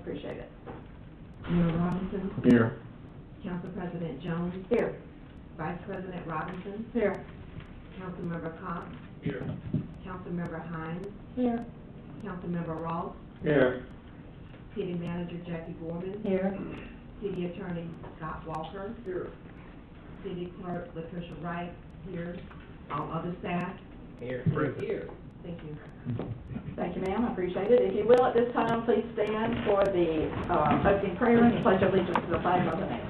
Appreciate it. Mayor Robinson, Here. Council President Jones, Here. Vice President Robinson, Here. Councilmember Cox, Here. Councilmember Hines, Here. Councilmember Ross, Here. City Manager Jackie Gorman, Here. City Attorney Scott Walker, Here. City Clerk Latricia Wright, here, all other staff, Here. here. Thank you. Thank you, ma'am. I appreciate it. If you will, at this time, please stand for the opening prayer and the pledge of allegiance to the flag of the nation.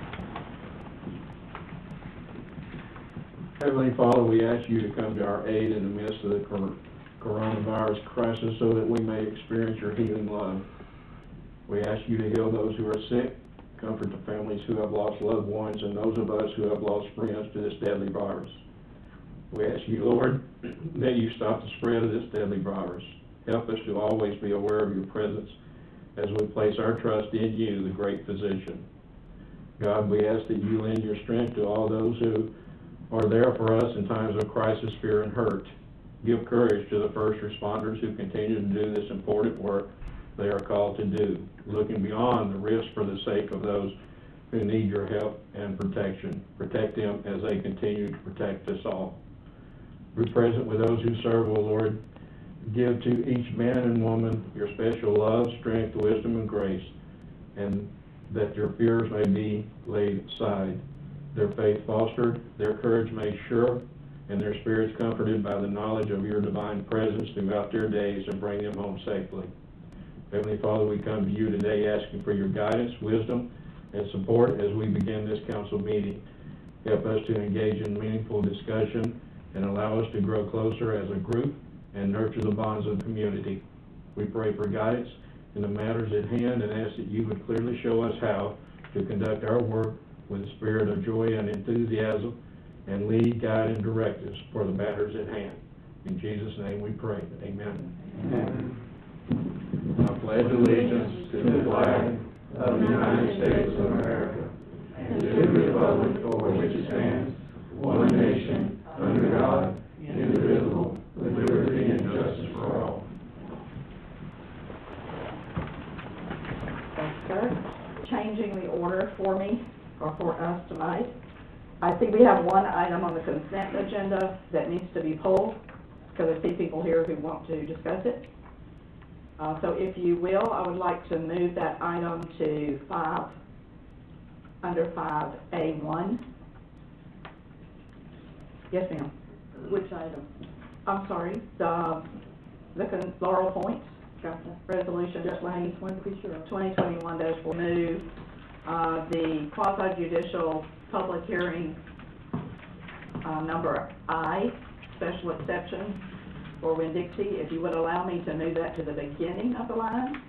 Heavenly Father, we ask you to come to our aid in the midst of the coronavirus crisis so that we may experience your healing love. We ask you to heal those who are sick, comfort the families who have lost loved ones, and those of us who have lost friends to this deadly virus. We ask you, Lord, that you stop the spread of this deadly virus. Help us to always be aware of your presence as we place our trust in you, the great physician. God, we ask that you lend your strength to all those who are there for us in times of crisis, fear, and hurt. Give courage to the first responders who continue to do this important work they are called to do, looking beyond the risk for the sake of those who need your help and protection. Protect them as they continue to protect us all. Be present with those who serve, O Lord. Give to each man and woman your special love, strength, wisdom, and grace, and that their fears may be laid aside, their faith fostered, their courage made sure, and their spirits comforted by the knowledge of your divine presence throughout their days, and bring them home safely. Heavenly Father, we come to you today asking for your guidance, wisdom, and support as we begin this council meeting. Help us to engage in meaningful discussion and allow us to grow closer as a group and nurture the bonds of the community. We pray for guidance in the matters at hand and ask that you would clearly show us how to conduct our work with a spirit of joy and enthusiasm, and lead, guide, and direct us for the matters at hand. In Jesus' name we pray. Amen. Amen. I pledge allegiance to the flag of the United States of America and to the republic for which it stands, one nation, under God, indivisible, with liberty and justice for all. Thanks, sir. Changing the order for me, or for us tonight. I think we have one item on the consent agenda that needs to be pulled, because I see people here who want to discuss it. So if you will, I would like to move that item to under 5A1. Yes, ma'am. Which item? I'm sorry, the Laurel Point Gotcha. Resolution Just wanted to be sure. 2021-4. Move the quasi-judicial public hearing number I, special exception for Winn-Dixie. If you would allow me to move that to the beginning of the line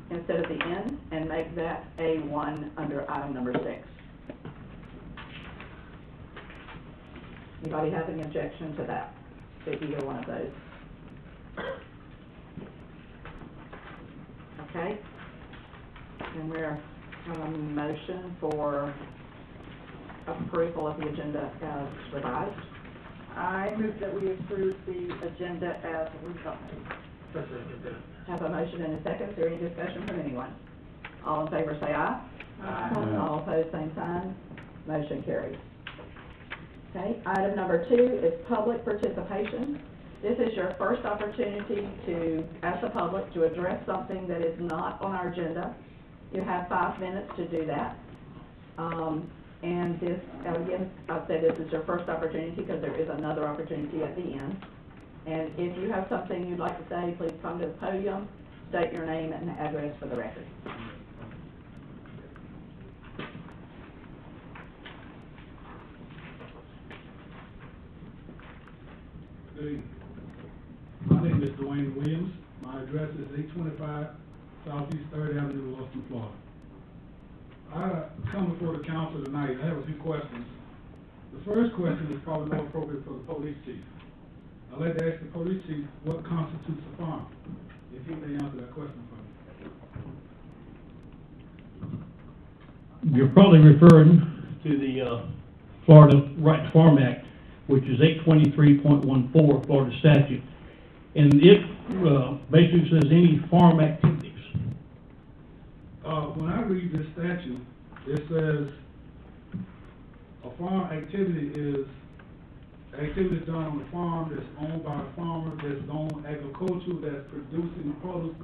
instead of the end, and make that A1 under item number 6. Anybody have any objection to that, to either one of those? Okay. And we're have a motion for approval of the agenda as revised. I move that we approve the agenda as revised. Have a motion and a second. Is there any discussion from anyone? All in favor say aye. Aye. All opposed, same sign. Motion carries. Okay, item number 2 is public participation. This is your first opportunity to, as the public, to address something that is not on our agenda. You have 5 minutes to do that. And this, again, I've said this is your first opportunity because there is another opportunity at the end. And if you have something you'd like to say, please come to the podium, state your name and address for the record. Good evening. My name is Dwayne Williams. My address is 825 Southeast 3rd Avenue, Williston, Florida. I come before the council tonight. I have a few questions. The first question is probably more appropriate for the police chief. I'd like to ask the police chief what constitutes a farm, if he may answer that question for me. You're probably referring to the Florida Right to Farm Act, which is 823.14 Florida statute. And it basically says any farm activities when I read this statute, it says a farm activity is activity done on the farm that's owned by a farmer, that's owned agriculture, that's producing produce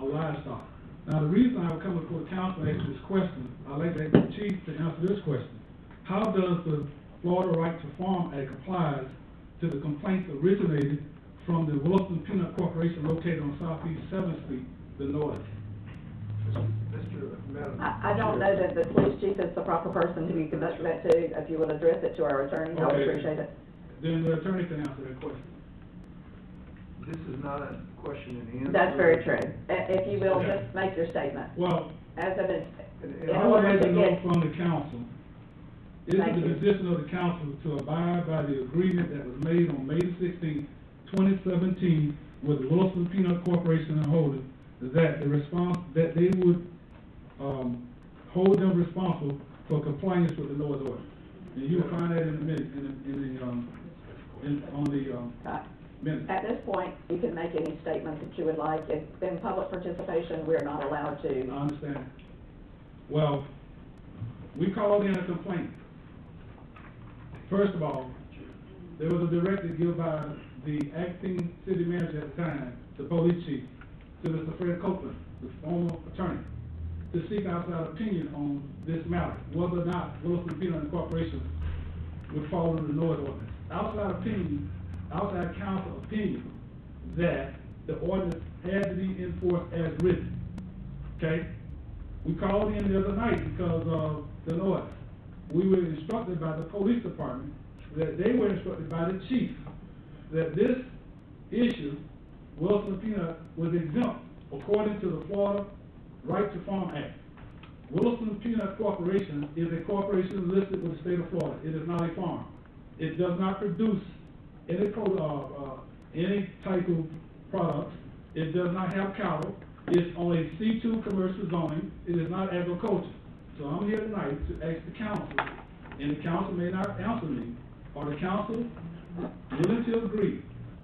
or livestock. Now, the reason I come before the council to ask this question, I'd like to ask the chief to answer this question. How does the Florida Right to Farm Act apply to the complaints originated from the Williston Peanut Corporation located on Southeast 7th Street, the north? I don't know that the police chief is the proper person who you can mention that to. If you would address it to our attorney, I would Okay. appreciate it. Then the attorney can answer that question. This is not a question and answer. That's very true. If you will, just make your statement. Well, As of it, in I would order like to to know get, from the council, is it Thank the you. position of the council to abide by the agreement that was made on May 16, 2017 with the Williston Peanut Corporation and Holdings, that the response, that they would, hold them responsible for compliance with the noise order? And you'll find that in the minute, on the minutes. at this point, you can make any statement that you would like. If in public participation, we're not allowed I to. understand. Well, we called in a complaint. First of all, there was a directive given by the acting city manager at the time, the police chief, to Mr. Fred Copeland, the former attorney, to seek outside opinion on this matter, whether or not Williston Peanut Corporation would fall under the noise ordinance. Outside council opinion that the ordinance had to be enforced as written. Okay? We called in the other night because of the noise. We were instructed by the police department, that they were instructed by the chief, that this issue, Williston Peanut, was exempt according to the Florida Right to Farm Act. Williston Peanut Corporation is a corporation listed with the state of Florida. It is not a farm. It does not produce any type of products. It does not have cattle. It's on a C2 commercial zoning. It is not agriculture. So I'm here tonight to ask the council, and the council may not answer me, are the council willing to agree?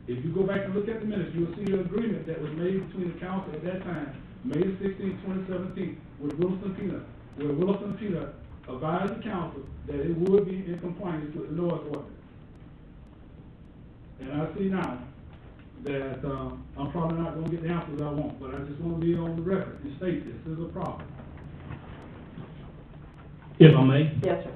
If you go back and look at the minutes, you will see the agreement that was made between the council at that time, May 16, 2017, with Williston Peanut, where Williston Peanut advised the council that it would be in compliance with the noise ordinance. And I see now that, I'm probably not gonna get the answers I want, but I just wanna be on the record and state this is a problem. If I may, Yes, sir.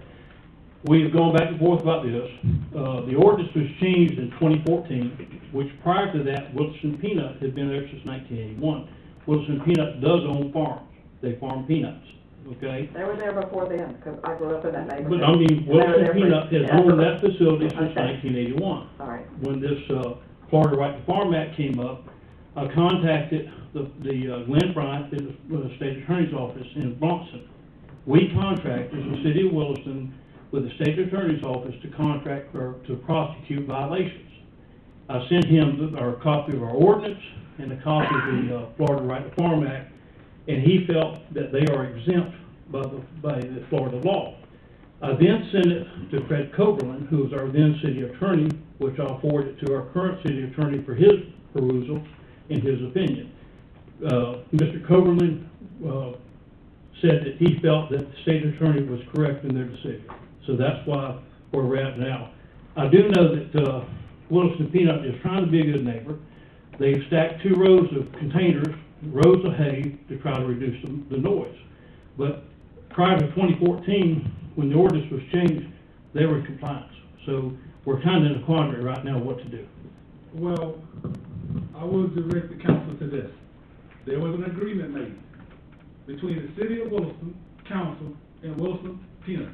we've gone back and forth about this. The ordinance was changed in 2014, which prior to that, Williston Peanut had been there since 1981. Williston Peanut does own farms. They farm peanuts, okay? They were there before then, because I grew up in that neighborhood. But I mean, They were Williston there for- Peanut has yeah. owned that facility since Okay. 1981. All right. When this Florida Right to Farm Act came up, I contacted the Glenn Bryant, the state attorney's office in Bronson. We contracted the city of Williston with the state attorney's office to contract to prosecute violations. I sent him our copy of our ordinance and a copy of the Florida Right to Farm Act, and he felt that they are exempt by the Florida law. I then sent it to Fred Coberlin, who is our then city attorney, which I'll forward it to our current city attorney for his perusal and his opinion. Mr. Coberlin said that he felt that the state attorney was correct in their decision. So that's why where we're at now. I do know that Williston Peanut is trying to be a good neighbor. They've stacked 2 rows of containers, rows of hay, to try to reduce the noise. But prior to 2014, when the ordinance was changed, they were in compliance. So we're kind of in a quandary right now what to do. Well, I will direct the council to this. There was an agreement made between the city of Williston, council, and Williston Peanut.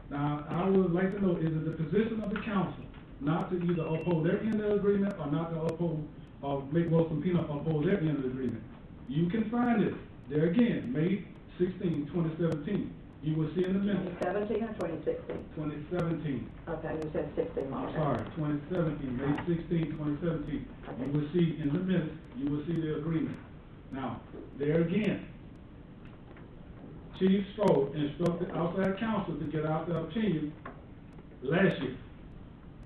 Now, I would like to know, is it the position of the council not to either uphold their end of the agreement or not to uphold, or make Williston Peanut uphold their end of the agreement? You can find it, there again, May 16, 2017. You will see in the minutes. 2017 or 2016? 2017. Okay, you said 16 I'm months. sorry, 2017, May 16, 2017. You will see in the minutes, you will see the agreement. Now, there again, Chief Stroh instructed outside counsel to get out their opinion last year.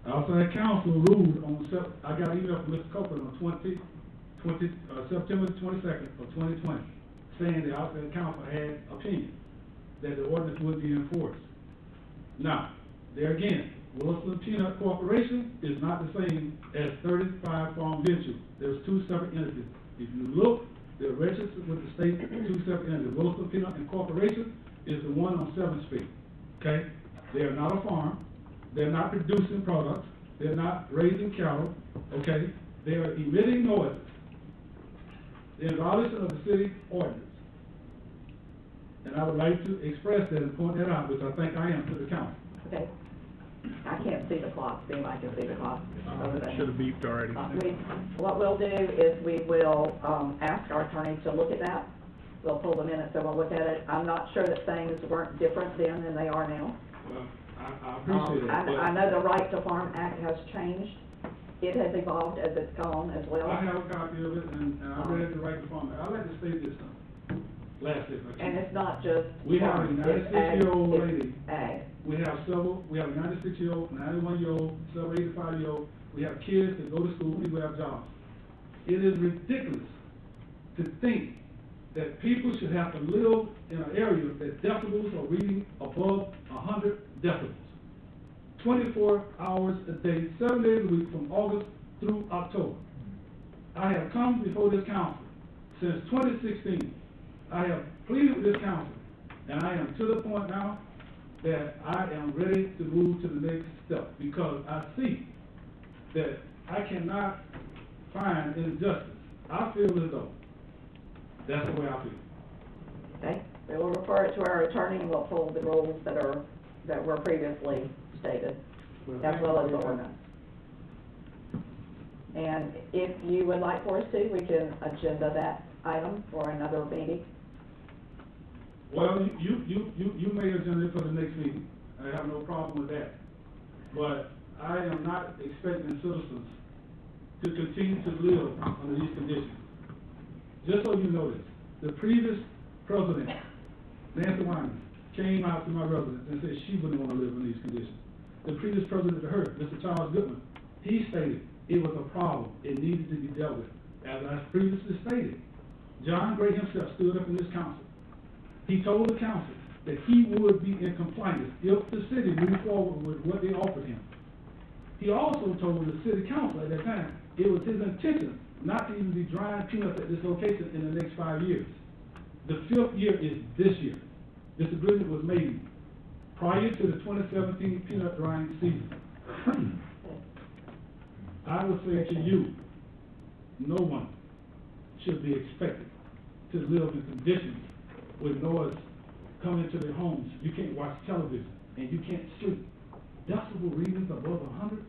Outside counsel ruled on, I got an email from Mr. Copeland on September 22nd of 2020, saying the outside council had opinion, that the ordinance would be enforced. Now, there again, Williston Peanut Corporation is not the same as 35 Farm Ventures. There's two separate entities. If you look, they're registered with the state, two separate entities. Williston Peanut Incorporation is the one on 7th Street, okay? They are not a farm. They're not producing products. They're not raising cattle, okay? They are emitting noises in violation of the city ordinance. And I would like to express that and point that out, which I think I am to the council. Okay. I can't see the clock, see if I can see the clock over there. Should have beeped already. What we'll do is we will, ask our attorney to look at that. We'll pull the minutes and we'll look at it. I'm not sure that things weren't different then than they are now. Well, I appreciate it, but I know the Right to Farm Act has changed. It has evolved as it's gone as well. I have a copy of it, and I read the right to farm. I'd like to state this, lastly, if I can. And it's not just We have a farm, it's ag, 96-year-old it's lady. ag. We have a 96-year-old, 91-year-old, several 85-year-old. We have kids that go to school, people have jobs. It is ridiculous to think that people should have to live in an area that decibels are reading above 100 decibels. 24 hours a day, 7 days a week from August through October. I have come before this council since 2016. I have pleaded with this council, and I am to the point now that I am ready to move to the next step, because I see that I cannot find injustice. I feel as though that's the way I feel. Okay, we will refer it to our attorney and we'll pull the rules that were previously stated, as well as the ordinance. And if you would like for us to, we can agenda that item for another meeting. Well, you may agenda it for the next meeting. I have no problem with that. But I am not expecting citizens to continue to live under these conditions. Just so you know this, the previous president, Nancy Wyman, came out to my residence and said she wouldn't want to live in these conditions. The previous president of her, Mr. Charles Goodman, he stated it was a problem. It needed to be dealt with. As I previously stated, John Gray himself stood up in this council. He told the council that he would be in compliance if the city moved forward with what they offered him. He also told the city council at that time it was his intention not to even be drying peanuts at this location in the next 5 years. The 5th year is this year. This agreement was made prior to the 2017 peanut drying season. I would say to you, no one should be expected to live in conditions with noise coming into their homes. You can't watch television and you can't sleep. Decibel readings above 100,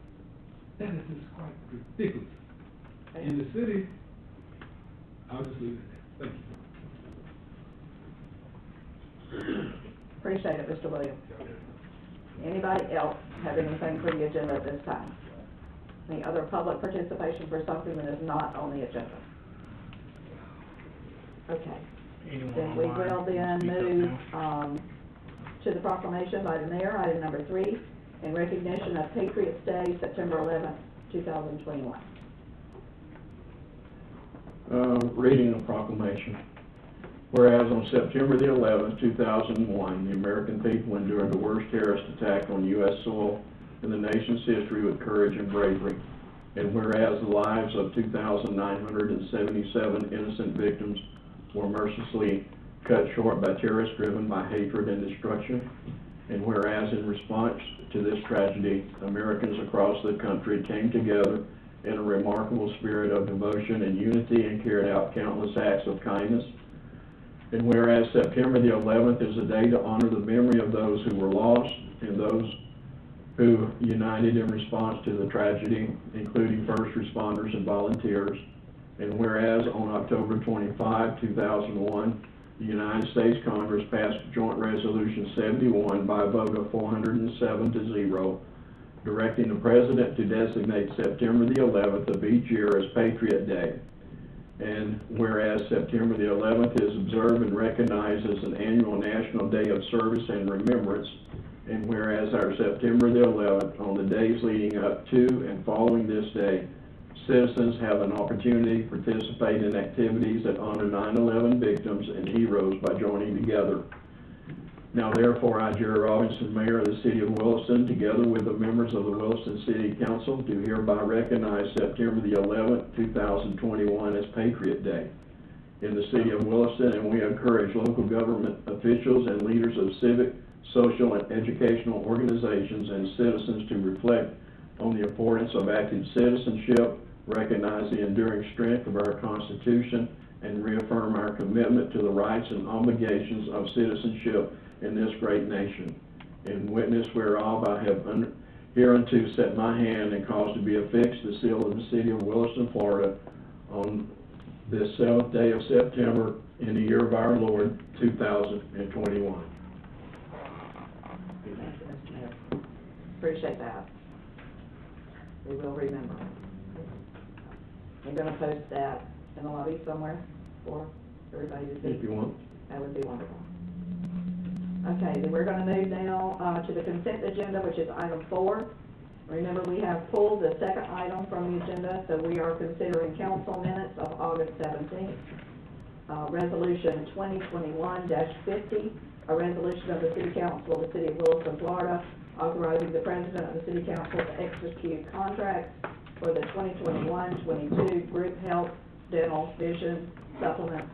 that is just quite ridiculous. In the city, I'll just leave it there. Thank you. Appreciate it, Mr. Williams. Anybody else have anything for the agenda at this time? Any other public participation for something that is not on the agenda? Okay. Anyone Then we online will can then speak up move, now. to the proclamation by the mayor, item number 3, in recognition of Patriots Day, September 11th, 2021. Reading the proclamation. Whereas on September the 11th, 2001, the American people endured the worst terrorist attack on U.S. soil in the nation's history with courage and bravery. And whereas the lives of 2,977 innocent victims were mercilessly cut short by terrorists driven by hatred and destruction. And whereas in response to this tragedy, Americans across the country came together in a remarkable spirit of devotion and unity and carried out countless acts of kindness. And whereas September the 11th is a day to honor the memory of those who were lost and those who united in response to the tragedy, including first responders and volunteers. And whereas on October 25, 2001, the United States Congress passed Joint Resolution 71 by a vote of 407 to 0, directing the President to designate September the 11th of each year as Patriot Day. And whereas September the 11th is observed and recognized as an annual National Day of Service and Remembrance, and whereas our September the 11th, on the days leading up to and following this day, citizens have an opportunity to participate in activities that honor 9/11 victims and heroes by joining together. Now therefore, I, Jerry Robinson, Mayor of the City of Williston, together with the members of the Williston City Council, do hereby recognize September the 11th, 2021 as Patriot Day in the City of Williston, and we encourage local government officials and leaders of civic, social, and educational organizations and citizens to reflect on the importance of active citizenship, recognize the enduring strength of our Constitution, and reaffirm our commitment to the rights and obligations of citizenship in this great nation. In witness whereof I have hereunto set my hand and caused to be affixed the seal of the City of Williston, Florida, on this 7th day of September in the year of our Lord, 2021. Thank you, Mr. Mayor. Appreciate that. We will remember. We're gonna post that in the lobby somewhere for everybody to see. If you want. That would be wonderful. Okay, then we're gonna move now, to the consent agenda, which is item 4. Remember, we have pulled the second item from the agenda, so we are considering council minutes of August 17th. Resolution 2021-50, a resolution of the City Council of the City of Williston, Florida, authorizing the President of the City Council to execute contracts for the 2021-22 group health, dental, vision, supplements,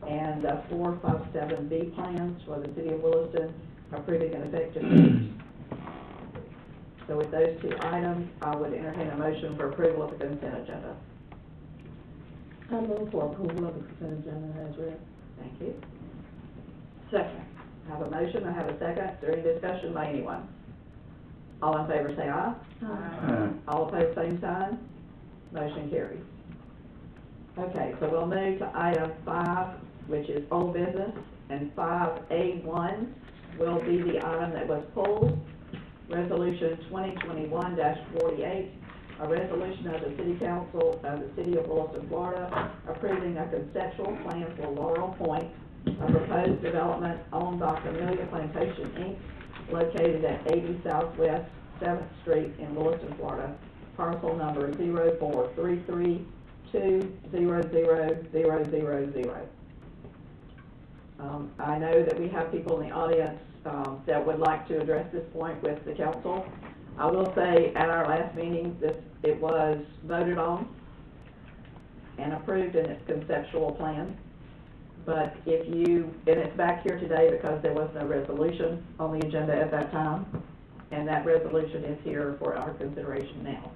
and 457B plans for the City of Williston, approving an effective date. So with those two items, I would entertain a motion for approval of the consent agenda. I move for approval of the consent agenda as read. Thank you. Second. I have a motion, I have a second. Is there any discussion by anyone? All in favor say aye. Aye. All opposed, same sign. Motion carries. Okay, so we'll move to item 5, which is old business, and 5A1 will be the item that was pulled. Resolution 2021-48, a resolution of the City Council of the City of Williston, Florida, approving a conceptual plan for Laurel Point, a proposed development owned by Camellia Plantation, Inc., located at 80 Southwest 7th Street in Williston, Florida, parcel number 0433200000. I know that we have people in the audience that would like to address this point with the council. I will say, at our last meeting, it was voted on and approved in its conceptual plan. But and it's back here today because there was no resolution on the agenda at that time, and that resolution is here for our consideration now.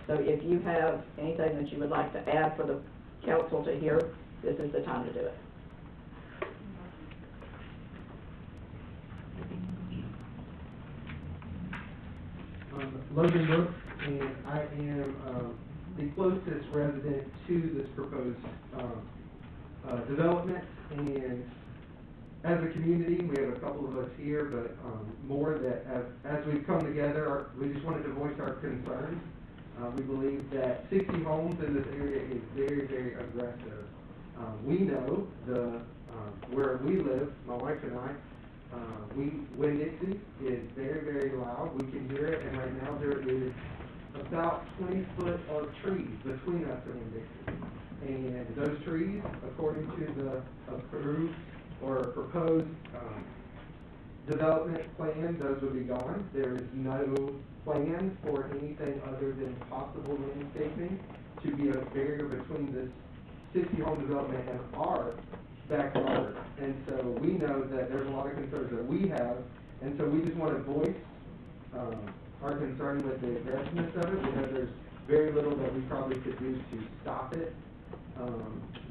So if you have anything that you would like to add for the council to hear, this is the time to do it. Logan Brooks, and I am the closest resident to this proposed development. And as a community, we have a couple of us here, but more that as we've come together, we just wanted to voice our concerns. We believe that 60 homes in this area is very, very aggressive. We know where we live, my wife and I, Winn-Dixie is very, very loud. We can hear it, and right now there is about 20 foot of trees between us and Winn-Dixie. And those trees, according to the approved or proposed development plan, those will be gone. There is no plan for anything other than possible landscaping to be a barrier between this 60 home development and our backyard. And so we know that there's a lot of concerns that we have, and so we just want to voice our concern with the aggressiveness of it, because there's very little that we probably could do to stop it.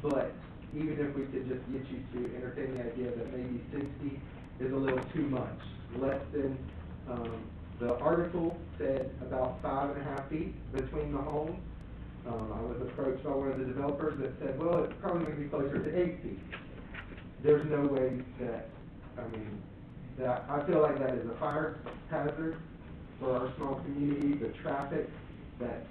But even if we could just get you to entertain the idea that maybe 60 is a little too much, less than, the article said about 5.5 feet between the homes. I was approached by one of the developers that said, well, it's probably going to be closer to 8 feet. There's no way that I feel like that is a fire hazard for our small community, the traffic, that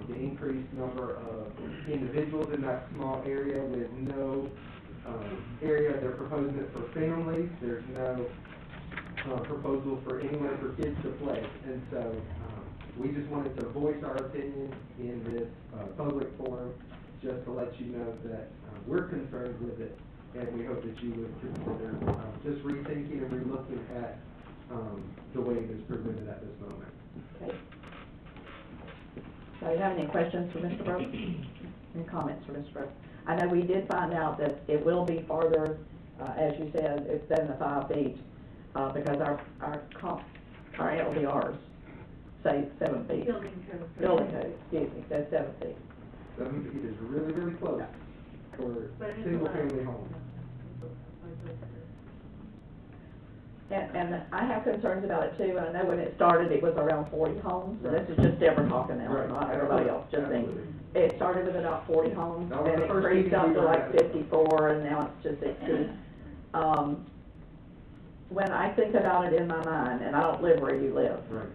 the increased number of individuals in that small area with no area. They're proposing it for families. There's no proposal for anywhere for kids to play. And so we just wanted to voice our opinion in this, public forum, just to let you know that, we're concerned with it, and we hope that you would consider, just rethinking and relooking at, the way it is presented at this moment. Okay. So you have any questions for Mr. Brooks? Any comments for Mr. Brooks? I know we did find out that it will be farther, as you said, it's 75 feet, because our LDRs say 7 feet. Building code, excuse me, says 7 feet. 7 feet is really, really close for single-family homes. And I have concerns about it too, and I know when it started, it was around 40 homes, and this is just Deborah talking now, Right. not everybody else, just me. Absolutely. It started with about 40 homes, That was and the it first increased up meeting to we were like at. 54, and now it's just 60. When I think about it in my mind, and I don't live where you live, Right.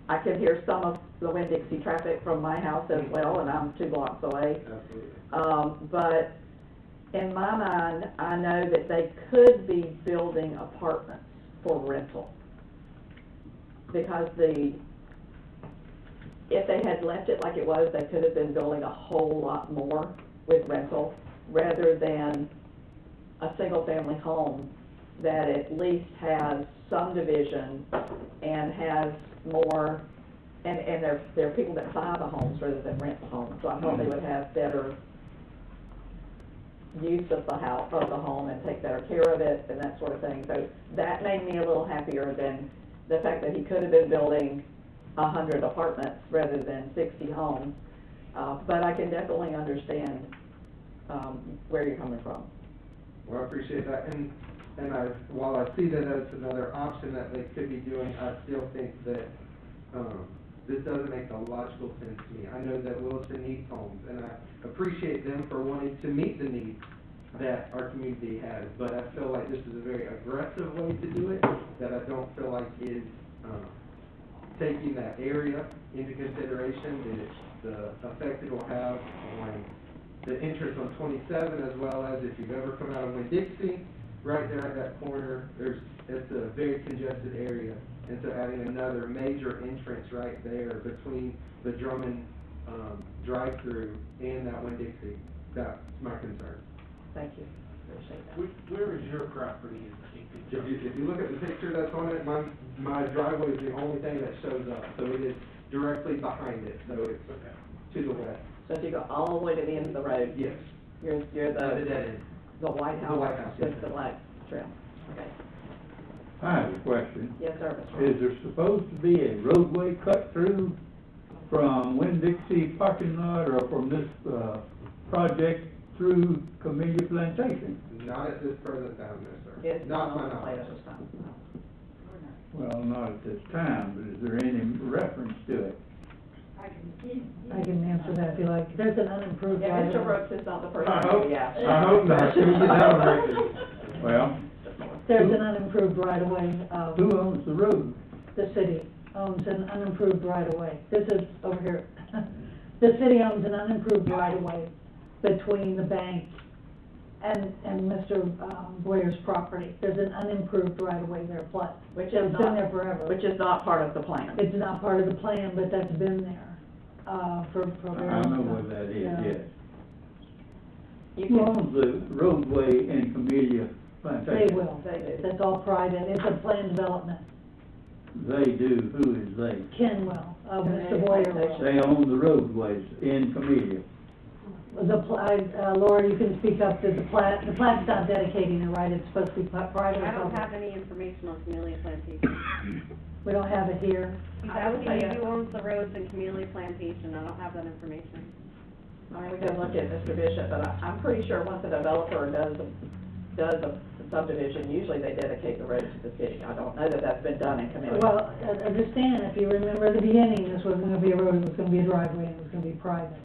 I can hear some of the Winn-Dixie traffic from my house as well, and I'm 2 blocks away. Absolutely. But in my mind, I know that they could be building apartments for rental. Because if they had left it like it was, they could have been building a whole lot more with rental, rather than a single-family home that at least has some division and has more, and there are people that buy the homes rather than rent the homes. So I thought they would have better use of the house, of the home, and take better care of it and that sort of thing. So that made me a little happier than the fact that he could have been building 100 apartments rather than 60 homes. But I can definitely understand where you're coming from. Well, I appreciate that, and while I see that as another option that they could be doing, I still think that, this doesn't make a logical sense to me. I know that Williston needs homes, and I appreciate them for wanting to meet the needs that our community has, but I feel like this is a very aggressive way to do it, that I don't feel like is, taking that area into consideration, the effect it will have on the interest on 27, as well as if you've ever come out of Winn-Dixie, right there at that corner, it's a very congested area. And so adding another major entrance right there between the Drummond, drive-through and that Winn-Dixie, that's my concern. Thank you. Appreciate that. Where is your property in If you look at the picture that's on it, my driveway is the only thing that shows up, so it is directly behind it, so it's to the west. So if you go all the way to the end of the road, Yes. you're The dead end. the White House. The White House, yes, With the ma'am. black trim. Okay. I have a question. Yes, sir, Mr. Ross. Is there supposed to be a roadway cut through from Winn-Dixie parking lot or from this, project through Camellia Plantation? Not at this present time, no, sir. It's Not not my on the plate knowledge. at this time. Well, not at this time, but is there any reference to it? I can answer that if you like. There's an unimproved Yeah, right Mr. of Brooks is not the person I to hope, ask. I hope not. Can you get that on record? Well, There's an unimproved right of way, who owns the road? the city owns an unimproved right of way. This is over here. The city owns an unimproved right of way between the bank and Mr. Boyer's property. There's an unimproved right of way there, plus, Which it's is been not, there forever. which is not part of the plan. It's not part of the plan, but that's been there, for a very I long know time. where that is, Yeah. yes. You Who can, owns the roadway in Camellia Plantation? They will. They do. That's all private. It's a planned development. They do, who is they? Ken will, Mr. Camellia Boyer Plantation. will. They own the roadways in Camellia. Laura, you can speak up, the plat's not dedicating it, right? It's supposed to be private or I don't public. have any information on Camellia Plantation. We don't have it here. He's I would asking say me yes. who owns the roads in Camellia Plantation, I don't have that information. I mean, we can look at Mr. Bishop, but I'm pretty sure once a developer does a subdivision, usually they dedicate the road to the city. I don't know that that's been done in Camellia. Well, understand, if you remember at the beginning, this wasn't gonna be a road, it was gonna be a driveway, and it was gonna be private.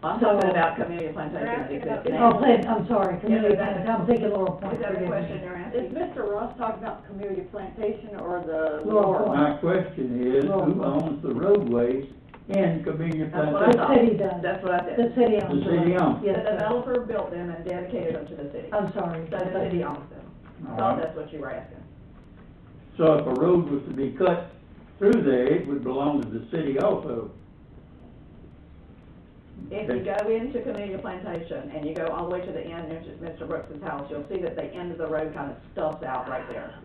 I'm talking about Camellia Plantation You're asking about existing. Oh, I'm sorry, Camellia, that- I'm thinking Laurel Point. Is that a forgive me. question you're asking? Is Mr. Ross talking about Camellia Plantation or the Laurel Point. My question is, who owns the roadways in Camellia That's what I Plantation? thought. The city does. That's what I The said. city owns The them. city owns. Yes, The sir. developer built them and dedicated them to the city. I'm sorry. So the city owns them. I All thought right. that's what you were asking. So if a road was to be cut through there, it would belong to the city also. If you go into Camellia Plantation and you go all the way to the end of Mr. Brooks's house, you'll see that the end of the road kind of stuffs out right there.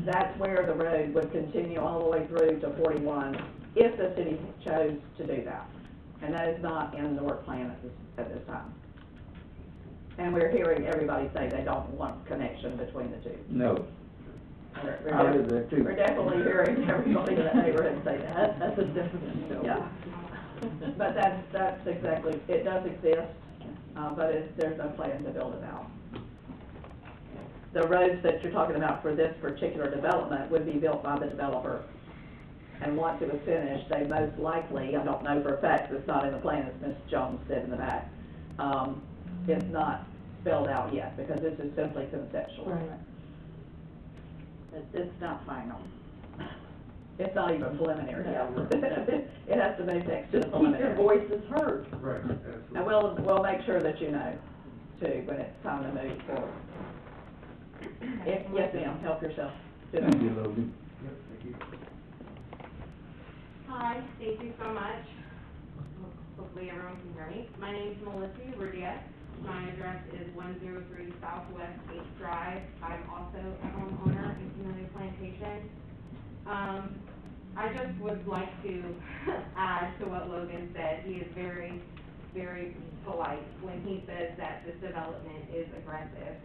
That's where the road would continue all the way through to 41, if the city chose to do that. And that is not in the work plan at this time. And we're hearing everybody say they don't want connection between the two. No. We're I live there too. We're definitely hearing everybody in that neighborhood say that. That's a different story. Yeah. But that's exactly, it does exist, but there's no plan to build it out. The roads that you're talking about for this particular development would be built by the developer. And once it was finished, they most likely, I don't know for a fact, it's not in the plan, as Ms. Jones said in the back, it's not spelled out yet, because this is simply conceptual. Right. It's not final. It's not even preliminary yet. It has to move next to the preliminary. Keep your voices heard. Right, absolutely. And we'll make sure that you know, too, when it's time to move forward. Yes, ma'am, help yourself. Thank you, Logan. Yep, thank you. Hi, thank you so much. Hopefully everyone can hear me. My name is Melissa Rudias. My address is 103 Southwest 8th Drive. I'm also a homeowner in Camellia Plantation. I just would like to add to what Logan said. He is very, very polite when he says that this development is aggressive.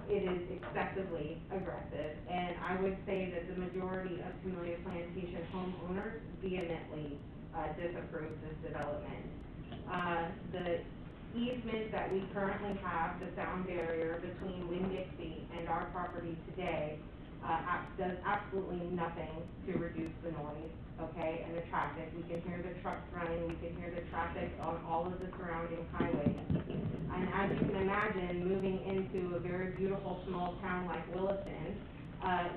It is excessively aggressive, and I would say that the majority of Camellia Plantation homeowners vehemently disapprove this development. The easement that we currently have, the sound barrier between Winn-Dixie and our property today, does absolutely nothing to reduce the noise, okay, and the traffic. We can hear the trucks running, we can hear the traffic on all of the surrounding highways. And as you can imagine, moving into a very beautiful small town like Williston,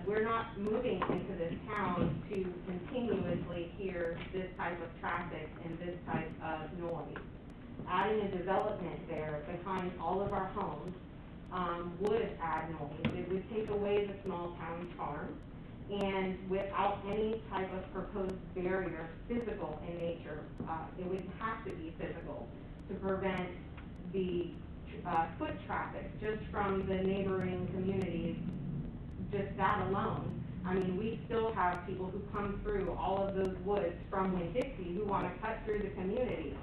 we're not moving into this town to continuously hear this type of traffic and this type of noise. Adding a development there behind all of our homes would add noise. It would take away the small town charm, and without any type of proposed barrier, physical in nature, it would have to be physical to prevent the foot traffic just from the neighboring communities, just that alone. I mean, we still have people who come through all of those woods from Winn-Dixie who want to cut through the community.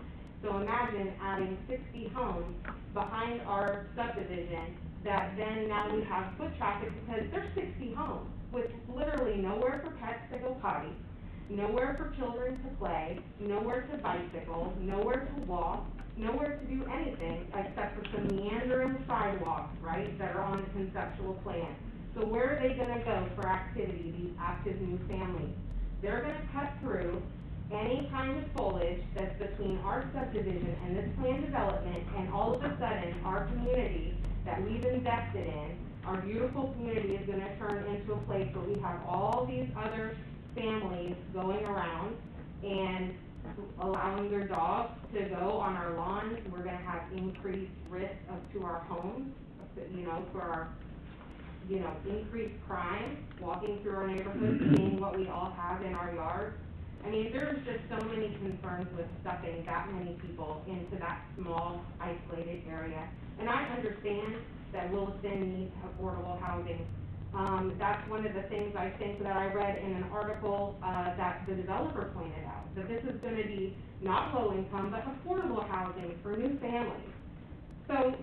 So imagine adding 60 homes behind our subdivision that then now we have foot traffic because there's 60 homes with literally nowhere for pets to go potty, nowhere for children to play, nowhere to bicycle, nowhere to walk, nowhere to do anything except for some meandering sidewalks, right, that are on the conceptual plan. So where are they gonna go for activity, these active new families? They're gonna cut through any kind of foliage that's between our subdivision and this planned development, and all of a sudden, our community that we've invested in, our beautiful community is gonna turn into a place where we have all these other families going around and allowing their dogs to go on our lawns. We're gonna have increased risk to our homes, you know, for our, you know, increased crime, walking through our neighborhoods, seeing what we all have in our yards. I mean, there's just so many concerns with stuffing that many people into that small, isolated area. And I understand that Williston needs affordable housing. That's one of the things I think that I read in an article that the developer pointed out, that this is going to be not low income, but affordable housing for new families. So,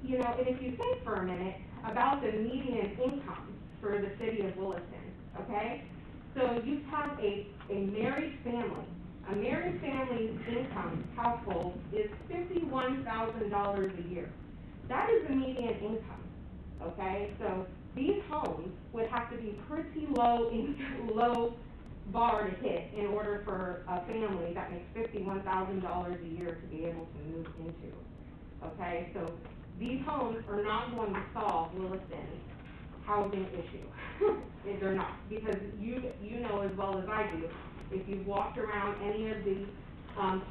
you know, and if you think for a minute about the median income for the city of Williston, okay? So you have a married family. A married family's income household is $51,000 a year. That is the median income, okay? So these homes would have to be pretty low bar to hit in order for a family that makes $51,000 a year to be able to move into, okay? So these homes are not going to solve Williston's housing issue. They're not, because you know as well as I do, if you've walked around any of the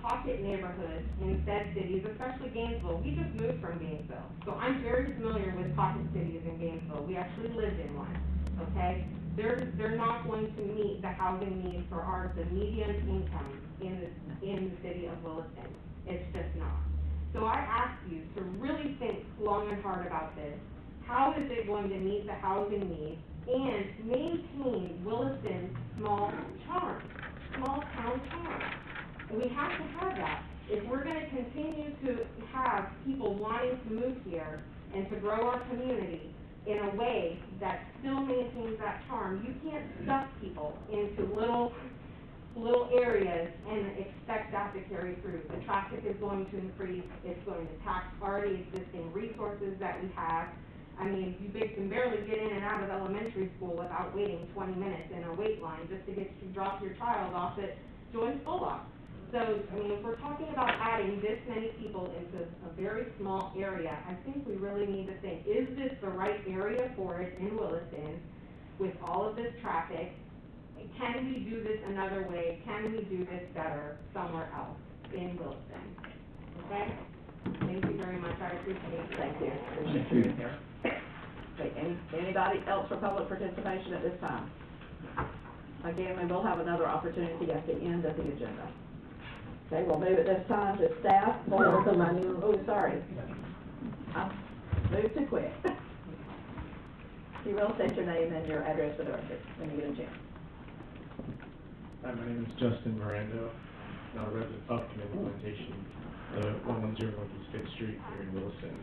pocket neighborhoods in said cities, especially Gainesville. We just moved from Gainesville, so I'm very familiar with pocket cities in Gainesville. We actually lived in one, okay? they're not going to meet the housing needs for the median income in the city of Williston. It's just not. So I ask you to really think long and hard about this. How is it going to meet the housing needs and maintain Williston's small charm, small town charm? And we have to have that. If we're gonna continue to have people wanting to move here and to grow our community in a way that still maintains that charm, you can't stuff people into little areas and expect that to carry through. The traffic is going to increase, it's going to tax already existing resources that we have. I mean, you can barely get in and out of elementary school without waiting 20 minutes in a wait line just to drop your child off at Joyce Bullock. So, I mean, if we're talking about adding this many people into a very small area, I think we really need to think, is this the right area for it in Williston with all of this traffic? Can we do this another way? Can we do this better somewhere else in Williston? Okay? Thank you very much. I appreciate it. Thank you. Appreciate you being here. Okay, anybody else for public participation at this time? Again, we will have another opportunity at the end of the agenda. Okay, we'll move at this time to staff for, oh, sorry. I moved too quick. You will state your name and your address for the record when you get a chance. Hi, my name is Justin Mirando, I'm a resident of Plantation, 110 Northeast 5th Street here in Williston.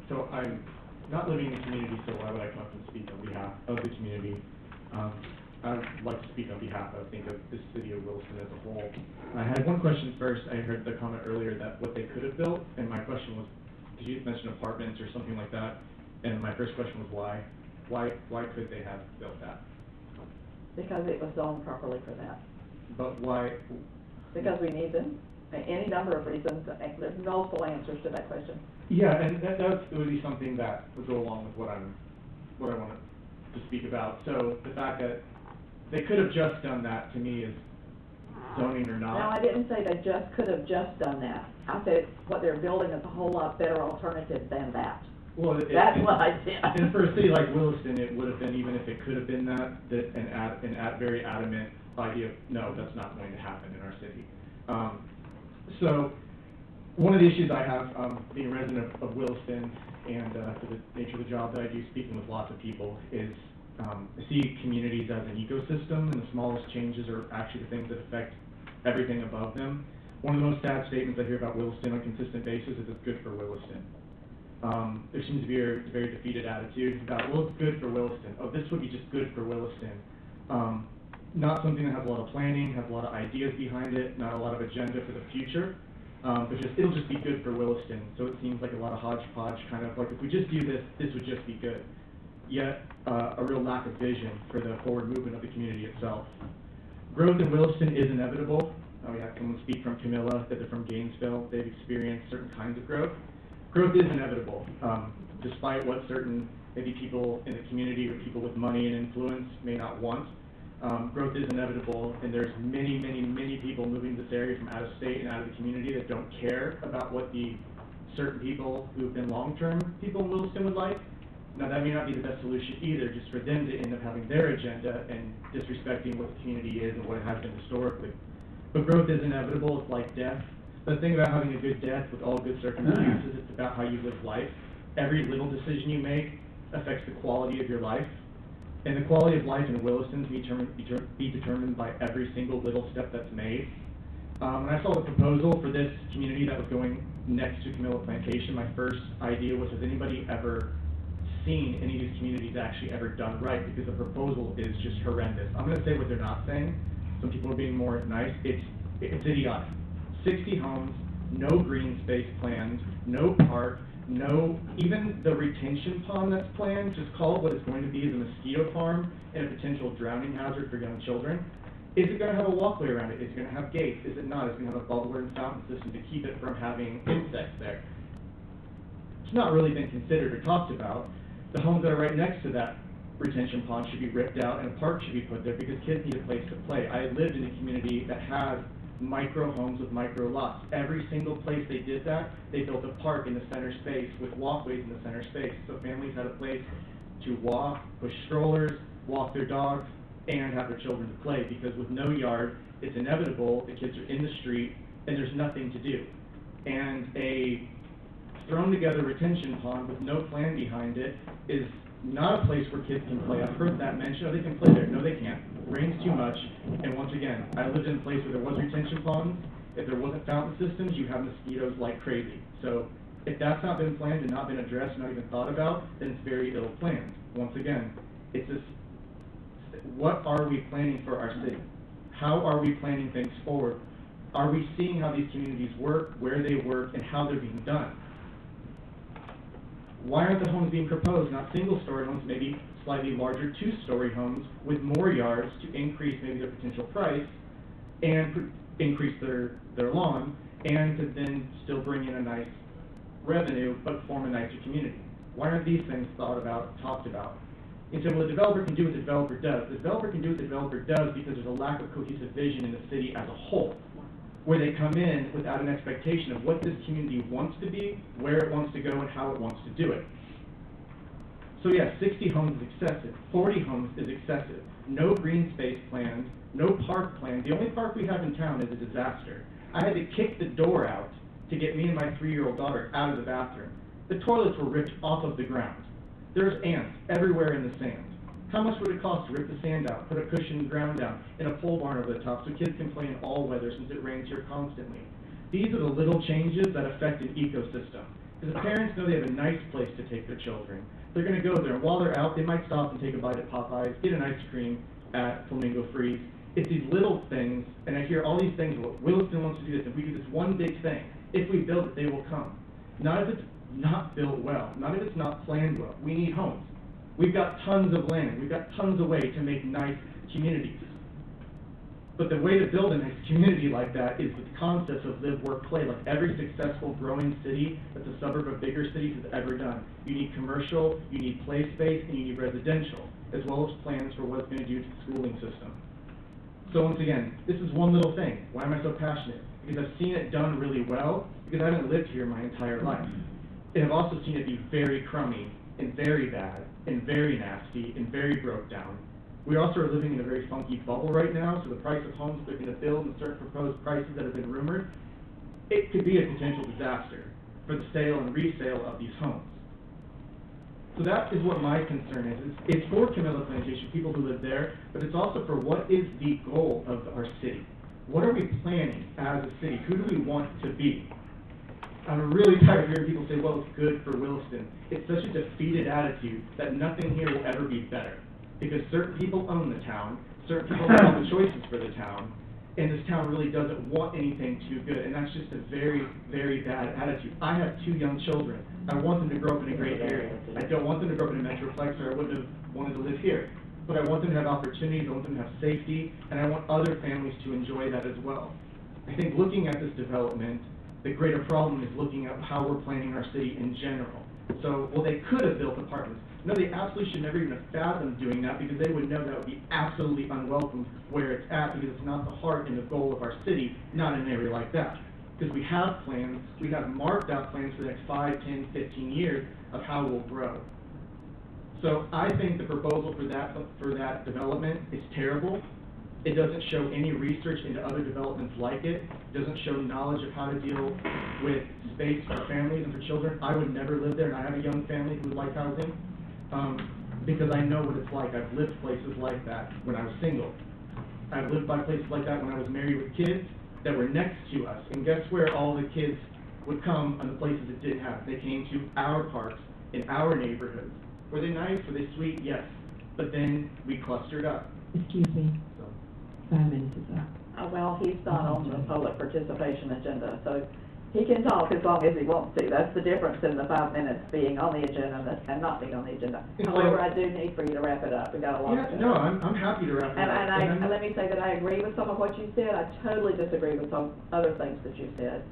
So I'm not living in the community, so why would I come up and speak on behalf of the community? I would like to speak on behalf, I think, of the city of Williston as a whole. I had one question first. I heard the comment earlier that what they could have built, and my question was, did you mention apartments or something like that? And my first question was why? Why could they have built that? Because it was zoned properly for that. But why? Because we need them. Any number of reasons. There's multiple answers to that question. Yeah, and that would be something that would go along with what I wanted to speak about. So the fact that they could have just done that, to me, is zoning or not. No, I didn't say they just could have just done that. I said what they're building is a whole lot better alternative than that. Well, that's what I did. And for a city like Williston, it would have been, even if it could have been that, very adamant idea of, no, that's not going to happen in our city. So one of the issues I have, being a resident of Williston, and for the nature of the job that I do, speaking with lots of people, is I see communities as an ecosystem, and the smallest changes are actually the things that affect everything above them. One of the most sad statements I hear about Williston on a consistent basis is it's good for Williston. There seems to be a very defeated attitude about, well, it's good for Williston. Oh, this would be just good for Williston. Not something that has a lot of planning, has a lot of ideas behind it, not a lot of agenda for the future. But it'll just be good for Williston. So it seems like a lot of hodgepodge, kind of like, if we just do this, this would just be good. Yet, a real lack of vision for the forward movement of the community itself. Growth in Williston is inevitable. We had someone speak from Camilla, that they're from Gainesville. They've experienced certain kinds of growth. Growth is inevitable, despite what certain, maybe people in the community or people with money and influence may not want. Growth is inevitable, and there's many, many, many people moving to this area from out of state and out of the community that don't care about what the certain people who've been long-term people in Williston would like. Now, that may not be the best solution either, just for them to end up having their agenda and disrespecting what the community is and what it has been historically. But growth is inevitable. It's like death. The thing about having a good death with all good circumstances, it's about how you live life. Every little decision you make affects the quality of your life. And the quality of life in Williston can be determined by every single little step that's made. When I saw the proposal for this community that was going next to Camilla Plantation, my first idea was, has anybody ever seen any of these communities actually ever done right? Because the proposal is just horrendous. I'm going to say what they're not saying. Some people are being more nice. It's idiotic. 60 homes, no green space plans, no park, no, even the retention pond that's planned, just call it what it's going to be, is a mosquito farm and a potential drowning hazard for young children. Is it going to have a walkway around it? Is it going to have gates? Is it not? Is it going to have a bubbler and fountain system to keep it from having insects there? It's not really been considered or talked about. The homes that are right next to that retention pond should be ripped out and a park should be put there because kids need a place to play. I lived in a community that has micro homes with micro lots. Every single place they did that, they built a park in the center space with walkways in the center space. So families had a place to walk, push strollers, walk their dogs, and have their children to play, because with no yard, it's inevitable the kids are in the street and there's nothing to do. And a thrown together retention pond with no plan behind it is not a place where kids can play. I've heard that mentioned, oh, they can play there. No, they can't. Rain's too much. And once again, I lived in a place where there was retention ponds. If there wasn't fountain systems, you have mosquitoes like crazy. So if that's not been planned and not been addressed, not even thought about, then it's very ill planned. Once again, it's this, what are we planning for our city? How are we planning things forward? Are we seeing how these communities work, where they work, and how they're being done? Why aren't the homes being proposed, not single-story homes, maybe slightly larger two-story homes with more yards to increase maybe their potential price and increase their lawn, and to then still bring in a nice revenue but form a nicer community? Why aren't these things thought about, talked about? You say, well, the developer can do what the developer does. The developer can do what the developer does because there's a lack of cohesive vision in the city as a whole, where they come in without an expectation of what this community wants to be, where it wants to go, and how it wants to do it. So yeah, 60 homes is excessive, 40 homes is excessive, no green space plans, no park plan. The only park we have in town is a disaster. I had to kick the door out to get me and my 3-year-old daughter out of the bathroom. The toilets were ripped off of the ground. There's ants everywhere in the sand. How much would it cost to rip the sand out, put a cushioned ground down, and a pole barn over the top so kids can play in all weather since it rains here constantly? These are the little changes that affect an ecosystem. Because the parents know they have a nice place to take their children. They're going to go there, and while they're out, they might stop and take a bite at Popeyes, get an ice cream at Flamingo Freeze. It's these little things, and I hear all these things, well, Williston wants to do this, if we do this one big thing, if we build it, they will come. Not if it's not built well, not if it's not planned well. We need homes. We've got tons of land. We've got tons of ways to make nice communities. But the way to build a nice community like that is with concepts of live, work, play, like every successful growing city that's a suburb of bigger cities has ever done. You need commercial, you need play space, and you need residential, as well as plans for what it's going to do to the schooling system. So once again, this is one little thing. Why am I so passionate? Because I've seen it done really well, because I haven't lived here my entire life. And I've also seen it be very crummy, and very bad, and very nasty, and very broke down. We also are living in a very funky bubble right now, so the price of homes that they're going to build and certain proposed prices that have been rumored, it could be a potential disaster for the sale and resale of these homes. So that is what my concern is. It's for Camilla Plantation, people who live there, but it's also for what is the goal of our city. What are we planning as a city? Who do we want to be? I'm really tired of hearing people say, well, it's good for Williston. It's such a defeated attitude that nothing here will ever be better. Because certain people own the town, certain people make all the choices for the town, and this town really doesn't want anything too good, and that's just a very, very bad attitude. I have 2 young children. I want them to grow up in a great area. I don't want them to grow up in a metroplex, or I wouldn't have wanted to live here. But I want them to have opportunities, I want them to have safety, and I want other families to enjoy that as well. I think looking at this development, the greater problem is looking at how we're planning our city in general. So, well, they could have built apartments. No, they absolutely should never even have fathomed doing that, because they would know that would be absolutely unwelcome where it's at, because it's not the heart and the goal of our city, not in an area like that. Because we have plans, we have marked out plans for the next 5, 10, 15 years of how we'll grow. So I think the proposal for that development is terrible. It doesn't show any research into other developments like it. It doesn't show knowledge of how to deal with space for families and for children. I would never live there, and I have a young family who would like housing, because I know what it's like. I've lived places like that when I was single. I've lived by places like that when I was married with kids that were next to us. And guess where all the kids would come on the places that didn't have? They came to our parks, in our neighborhoods. Were they nice? Were they sweet? Yes. But then we clustered up. Excuse me, 5 minutes is up. Well, he's not on the public participation agenda, so he can talk as long as he wants to. That's the difference in the 5 minutes being on the agenda and not being on the agenda. However, I do need for you to wrap it up. We got a lot of time. No, I'm happy to wrap it up. And let me say that I agree with some of what you said. I totally disagree with some other things that you said.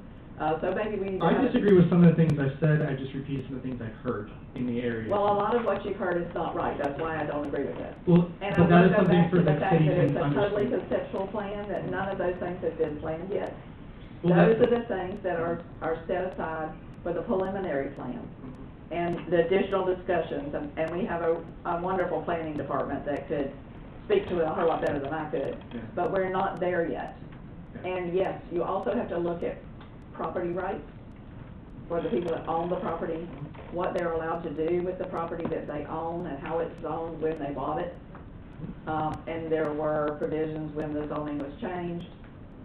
So maybe we need to... I disagree with some of the things I've said. I just repeated some of the things I've heard in the area. Well, a lot of what you've heard is not right. That's why I don't agree with it. Well, And but that is I want to go something back for to the the fact city that to it's a totally understand. conceptual plan, that none of those things have been planned yet. Well, Those that's- are the things that are set aside for the preliminary plan. and the additional discussions, and we have a wonderful planning department that could speak to it a whole lot better than I could, Yeah. but we're not there yet. Yeah. And yes, you also have to look at property rights for the people that own the property, what they're allowed to do with the property that they own and how it's zoned when they bought it. And there were provisions when the zoning was changed.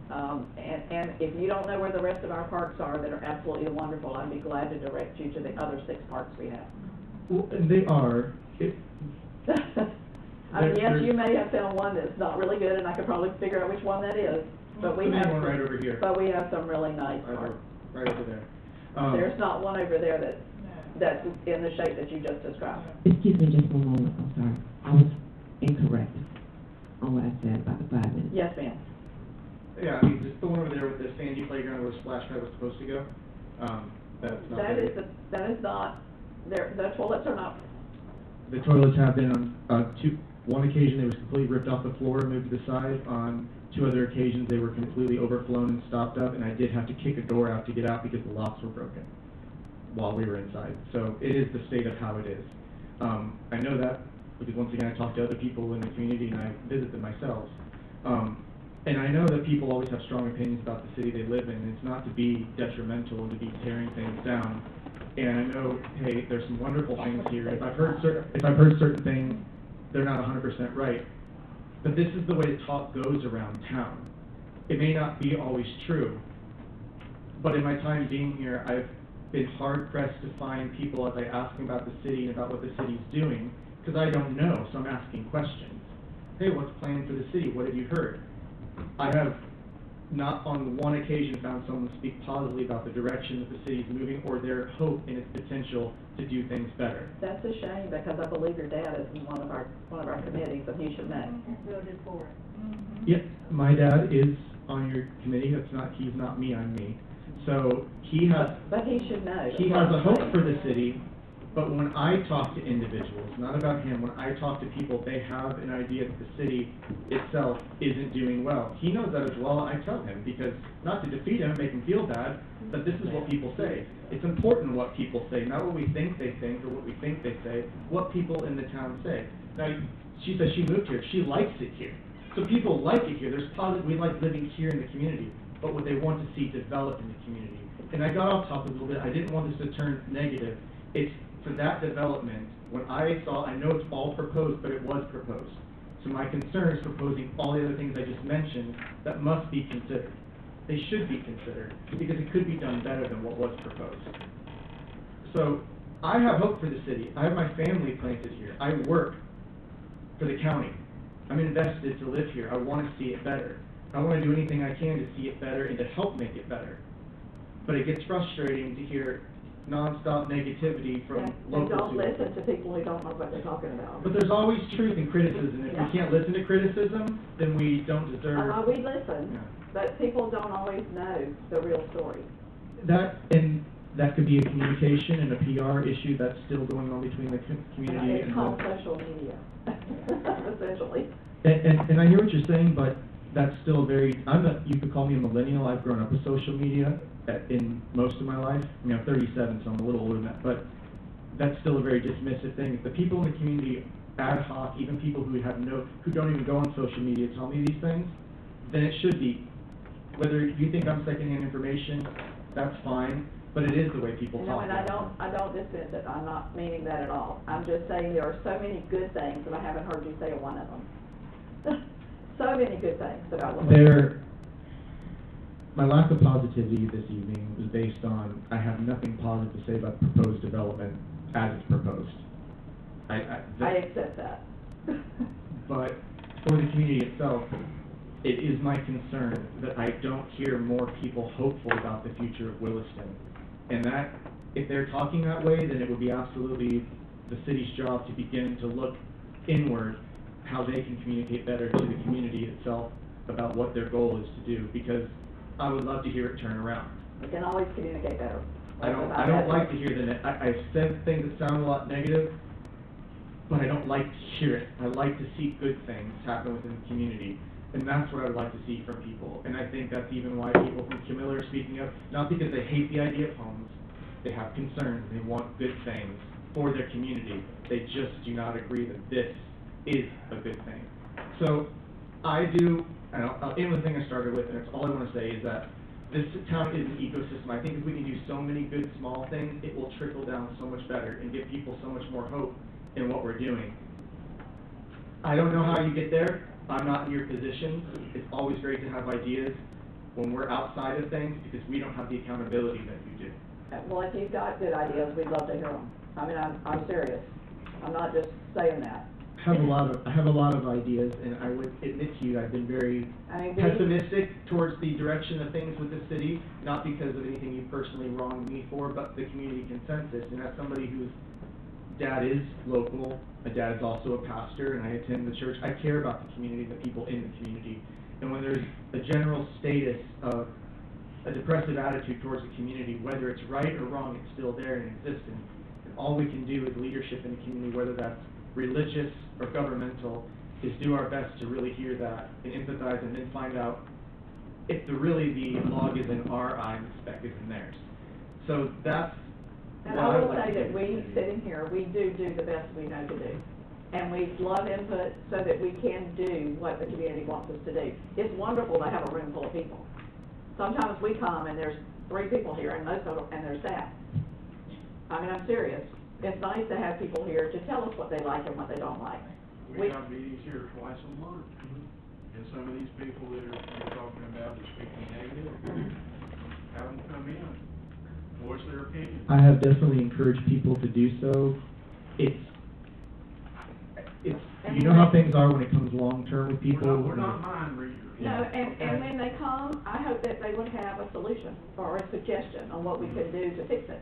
And if you don't know where the rest of our parks are that are absolutely wonderful, I'd be glad to direct you to the other 6 parks we have. Well, and they are, I mean, yes, there's- you may have found one that's not really good, and I could probably figure out which one that is, but we There's have. one right over here. But we have some really nice Right parks. right over there. There's not one over there that's in the shape that you just described. Excuse me just one moment, I'm sorry. I was incorrect on what I said about the 5 minutes. Yes, ma'am. Yeah, I mean, just the one over there with the sandy playground where the splash pad was supposed to go, that's not That there. that is not, the toilets are not, The toilets have been on, one occasion, they was completely ripped off the floor and moved to the side. On 2 other occasions, they were completely overflown and stopped up, and I did have to kick a door out to get out because the locks were broken while we were inside. So it is the state of how it is. I know that because once again, I talk to other people in the community and I visit them myself. And I know that people always have strong opinions about the city they live in, and it's not to be detrimental and to be tearing things down. And I know, hey, there's some wonderful things here. If I've heard certain things, they're not 100% right. But this is the way the talk goes around town. It may not be always true, but in my time being here, I've been hard-pressed to find people as I ask them about the city and about what the city's doing, because I don't know, so I'm asking questions. Hey, what's planned for the city? What have you heard? I have not on one occasion found someone speak positively about the direction that the city's moving or their hope in its potential to do things better. that's a shame, because I believe your dad is in one of our committees, and he should know. Voted for it. Yep, my dad is on your committee. He's not me, I'm me. So he has, But he should know. he has a hope for the city, but when I talk to individuals, not about him, when I talk to people, they have an idea that the city itself isn't doing well. He knows that as well, and I tell him, because not to defeat him, make him feel bad, but this is what people say. It's important what people say, not what we think they think or what we think they say, what people in the town say. Now, she says she moved here, she likes it here. So people like it here, we like living here in the community, but what they want to see develop in the community. And I got off topic a little bit, I didn't want this to turn negative. It's for that development, when I know it's all proposed, but it was proposed. So my concern is proposing all the other things I just mentioned that must be considered. They should be considered, because it could be done better than what was proposed. So, I have hope for the city. I have my family planted here. I work for the county. I'm invested to live here. I want to see it better. I want to do anything I can to see it better and to help make it better. But it gets frustrating to hear nonstop negativity from local And don't supervisors. listen to people who don't know what they're talking about. But there's always truth in criticism. If Yeah. we can't listen to criticism, then we don't deserve. We listen, Yeah. but people don't always know the real story. That could be a communication and a PR issue that's still going on between the community It's and called the... social media, essentially. And I hear what you're saying, but that's still very, you could call me a millennial. I've grown up with social media in most of my life. I mean, I'm 37, so I'm a little older than that, but that's still a very dismissive thing. If the people in the community, ad hoc, even people who don't even go on social media tell me these things, then it should be. Whether you think I'm secondhand information, that's fine, but it is the way people talk. And I don't dismiss it, I'm not meaning that at all. I'm just saying there are so many good things, and I haven't heard you say one of them. So many good things about Williston. My lack of positivity this evening was based on, I have nothing positive to say about the proposed development as it's proposed. I accept that. But for the community itself, it is my concern that I don't hear more people hopeful about the future of Williston. And that, if they're talking that way, then it would be absolutely the city's job to begin to look inward how they can communicate better to the community itself about what their goal is to do, because I would love to hear it turn around. We can always communicate better. I don't like to hear I've said things that sound a lot negative, but I don't like to hear it. I like to see good things happen within the community, and that's what I would like to see from people. And I think that's even why people from Camilla are speaking up, not because they hate the idea of homes, they have concerns, they want good things for their community. They just do not agree that this is a good thing. So I do, and I'll end with the thing I started with, and it's all I want to say is that this town is an ecosystem. I think if we can do so many good small things, it will trickle down so much better and give people so much more hope in what we're doing. I don't know how you get there. I'm not in your position. It's always great to have ideas when we're outside of things because we don't have the accountability that you do. Well, if you've got good ideas, we'd love to hear them. I mean, I'm serious. I'm not just saying that. I have a lot of ideas, and I would admit to you, I've been very pessimistic towards the direction of things with the city, not because of anything you personally wronged me for, but the community consensus. And as somebody whose dad is local, my dad is also a pastor, and I attend the church, I care about the community, the people in the community. And when there's a general status of a depressive attitude towards the community, whether it's right or wrong, it's still there and existing. And all we can do as leadership in the community, whether that's religious or governmental, is do our best to really hear that and empathize and then find out if the log is in our eye and the speck is in theirs. So that's and I will say that we, sitting here, we do the best we know to do. And we love input so that we can do what the community wants us to do. It's wonderful to have a room full of people. Sometimes we come and there's 3 people here and there's staff. I mean, I'm serious. It's nice to have people here to tell us what they like and what they don't like. We have meetings here twice a month, and some of these people that you're talking about that speaking negative, have them come in, voice their opinion. I have definitely encouraged people to do so. It's you know how things are when it comes long term with people. We're not mind readers. No, and when they come, I hope that they would have a solution or a suggestion on what we can do to fix it.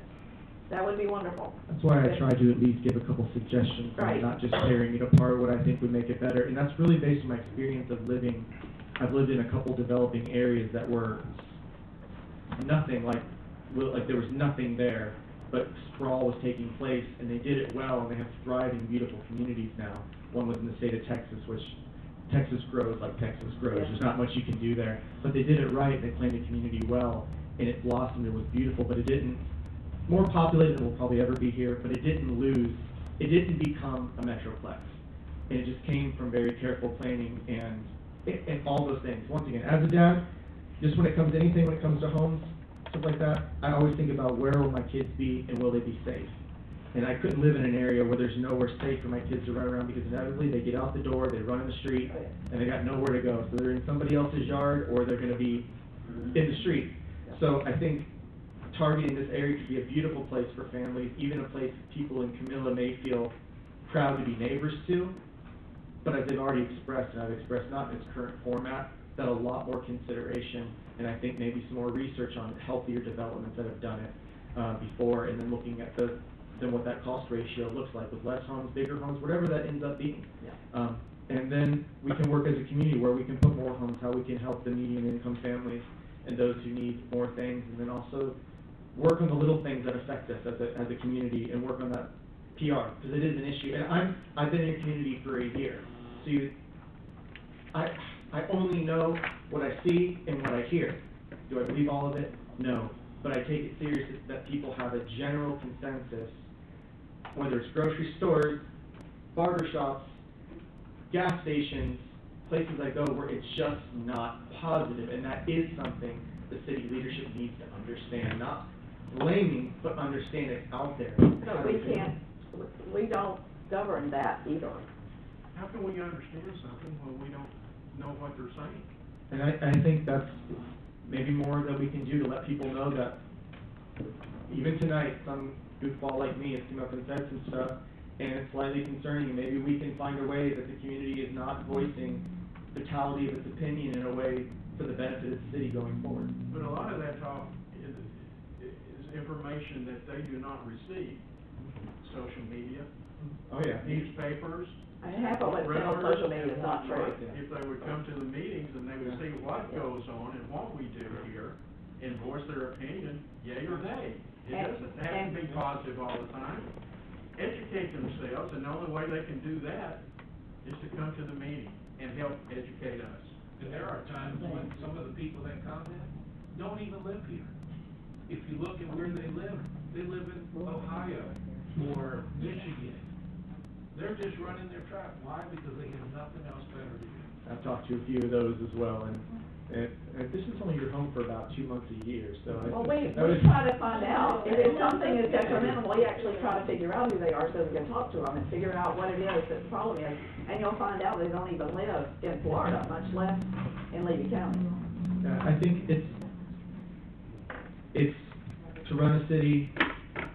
That would be wonderful. That's why I try to at least give a couple suggestions, right, not just tearing it apart, what I think would make it better. And that's really based on my experience of living. I've lived in a couple developing areas that were nothing, like there was nothing there, but sprawl was taking place, and they did it well, and they have thriving, beautiful communities now. One was in the state of Texas, which Texas grows like Texas grows. There's not much you can do there. But they did it right, they planned the community well, and it blossomed, it was beautiful, but it didn't, more populated than we'll probably ever be here, but it didn't become a metroplex. And it just came from very careful planning and all those things. Once again, as a dad, just when it comes to anything, when it comes to homes, stuff like that, I always think about where will my kids be and will they be safe? And I couldn't live in an area where there's nowhere safe for my kids to run around because inevitably they get out the door, they run in the street, and they got nowhere to go. So they're in somebody else's yard or they're going to be in the street. So I think targeting this area could be a beautiful place for families, even a place people in Camilla may feel proud to be neighbors to. But as they've already expressed, and I've expressed not in its current format, that a lot more consideration, and I think maybe some more research on healthier developments that have done it before, and then looking at then what that cost ratio looks like with less homes, bigger homes, whatever that ends up being. Yeah. And then we can work as a community where we can put more homes, how we can help the median income families and those who need more things, and then also work on the little things that affect us as a community and work on that PR, because it is an issue. And I've been in your community for a year, so I only know what I see and what I hear. Do I believe all of it? No. But I take it serious that people have a general consensus, whether it's grocery stores, barber shops, gas stations, places I go where it's just not positive, and that is something the city leadership needs to understand, not blaming, but understand it's out there. No, we don't govern that either. How can we understand something when we don't know what they're saying? And I think that's maybe more that we can do to let people know that even tonight, some goofball like me has come up and said some stuff, and it's slightly concerning, and maybe we can find a way that the community is not voicing the totality of its opinion in a way for the benefit of the city going forward. But a lot of that talk is information that they do not receive. Social media. Oh, yeah. Newspapers. And half of what's on social media is not true. If they would come to the meetings and they would see what goes on and what we do here and voice their opinion, yay or nay. It doesn't have to be positive all the time. Educate themselves, and the only way they can do that is to come to the meeting and help educate us. And there are times when some of the people that comment don't even live here. if you look at where they live in Ohio or Michigan. They're just running their trap. Why? Because they have nothing else better to do. I've talked to a few of those as well, and this is only your home for about 2 months a year, so. Well, we try to find out, if it's something is detrimental, we actually try to figure out who they are so we can talk to them and figure out what it is that the problem is. And you'll find out they don't even live in Florida, much less in Levy County. I think it's to run a city,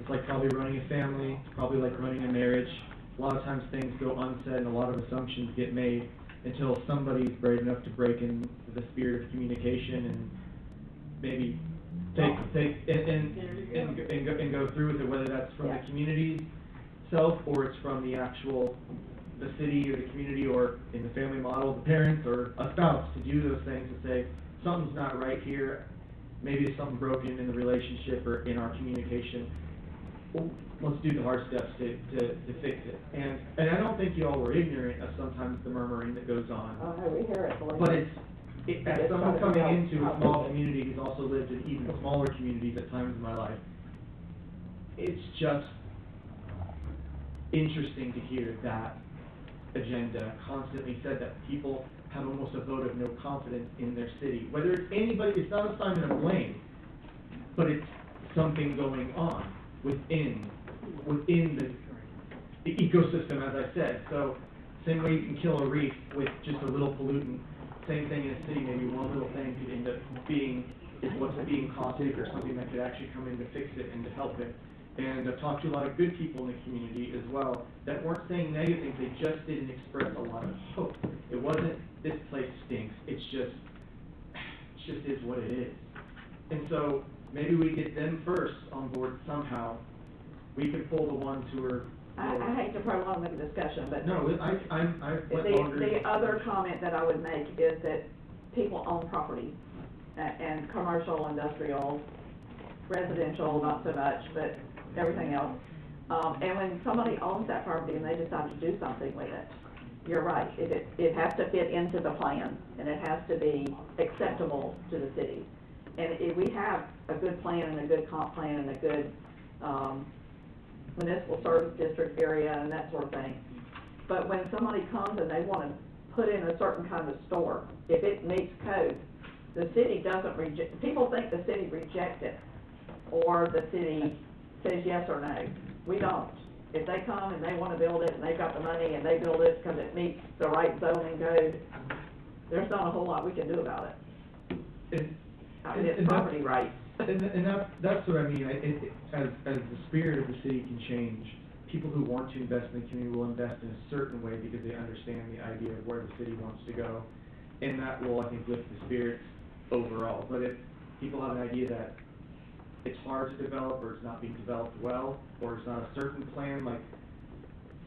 it's like probably running a family, it's probably like running a marriage. A lot of times things go unsaid and a lot of assumptions get made until somebody's brave enough to break in the spirit of communication and maybe and go through with it, whether that's from the community itself or it's from the city or the community, or in the family model, the parents or a spouse, to do those things and say, something's not right here, maybe there's something broken in the relationship or in our communication. Well, let's do the hard steps to fix it. And I don't think you all were ignorant of sometimes the murmuring that goes on. Oh, no, we hear it. But as someone coming into a small community who's also lived in even smaller communities at times in my life, it's just interesting to hear that agenda constantly said, that people have almost a vote of no confidence in their city. Whether it's anybody, it's not an assignment of blame, but it's something going on within the ecosystem, as I said. So same way you can kill a reef with just a little pollutant, same thing in a city, maybe one little thing could end up being what's being caustic or something that could actually come in to fix it and to help it. And I've talked to a lot of good people in the community as well that weren't saying negative things, they just didn't express a lot of hope. It wasn't, this place stinks, it just is what it is. And so maybe we get them first on board somehow. We could pull the ones who are. I hate to prolong the discussion, but. No, I went longer. The other comment that I would make is that people own property, and commercial, industrial, residential, not so much, but everything else. And when somebody owns that property and they decide to do something with it, you're right, it has to fit into the plan, and it has to be acceptable to the city. And if we have a good plan and a good comp plan and a good, municipal service district area and that sort of thing. But when somebody comes and they want to put in a certain kind of store, if it meets code, the city doesn't reject, people think the city rejects it, or the city says yes or no. We don't. If they come and they want to build it and they've got the money and they build it because it meets the right zoning code, there's not a whole lot we can do about it. It's property rights. And that's what I mean. As the spirit of the city can change, people who want to invest in the community will invest in a certain way because they understand the idea of where the city wants to go, and that will, I think, lift the spirits overall. But if people have an idea that it's hard to develop, or it's not being developed well, or it's not a certain plan, like,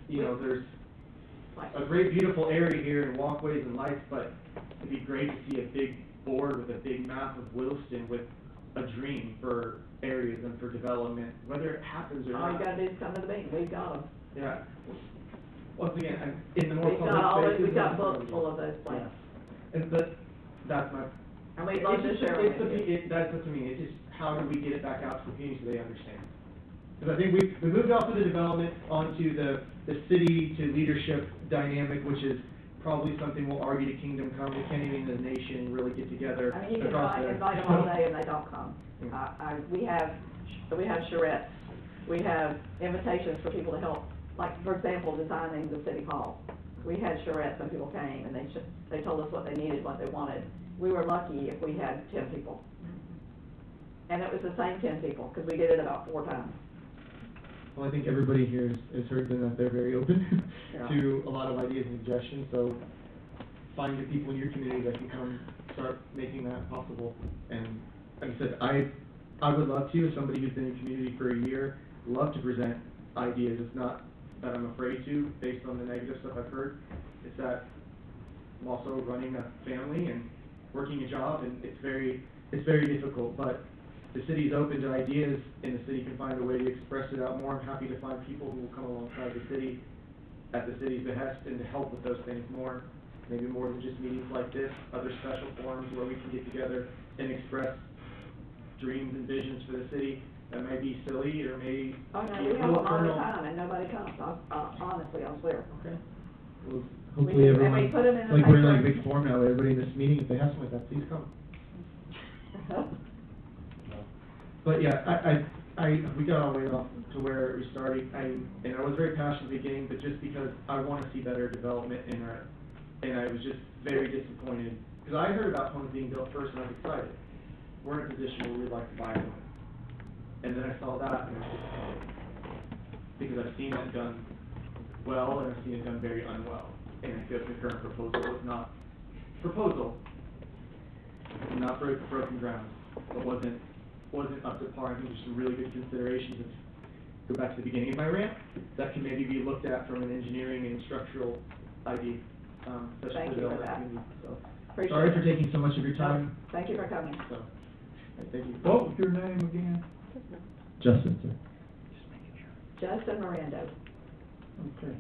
there's a great beautiful area here and walkways and lights, but it'd be great to see a big board with a big map of Williston with a dream for areas and for development, whether it happens or not. All you gotta do is come to the meeting, we've got them. Yeah. Once again, in the more public spaces. We've got books full of those plans. Yeah. But that's my. And we'd love to share them with you. That's up to me. It's just, how do we get it back out to the community so they understand? Because I think we moved off of the development onto the city to leadership dynamic, which is probably something we'll argue to kingdom come. We can't even as a nation really get together. I mean, you can invite them all day and they don't come. We have charrettes. We have invitations for people to help, like, for example, designing the city hall. We had charrettes when people came and they told us what they needed, what they wanted. We were lucky if we had 10 people. And it was the same 10 people, because we did it about 4 times. Well, I think everybody here has heard them that they're very open to a lot of ideas and suggestions, so find the people in your community that can come start making that possible. And like I said, I would love to, as somebody who's been in the community for a year, love to present ideas. It's not that I'm afraid to, based on the negative stuff I've heard. It's that I'm also running a family and working a job, and it's very difficult, but the city's open to ideas, and the city can find a way to express it out more. I'm happy to find people who will come alongside the city at the city's behest and to help with those things more, maybe more than just meetings like this, other special forums where we can get together and express dreams and visions for the city that may be silly or may Oh, no, be we a have little them all the kernel. time, and nobody comes, honestly, I swear. Okay. Well, And Hopefully we everyone, put 'em in the like we're in paper. like big forum now, everybody in this meeting, if they have something like that, please come. But yeah, we got all the way off to where we started, and I was very passionate at the beginning, but just because I wanna see better development and I was just very disappointed, because I heard about homes being built first and I was excited. We're in a position where we'd like to buy one. And then I saw that and I was disappointed. Because I've seen it done well and I've seen it done very unwell. And I feel like the current proposal was not broken ground, but wasn't up to par. I think there's some really good considerations go back to the beginning of my rant, that can maybe be looked at from an engineering and structural idea, especially Thank for you for development that. community, so. Appreciate Sorry it. for taking so much of your time. Thank you for coming. So, thank you. What was your name again? Justin, sir. Justin Miranda. Okay.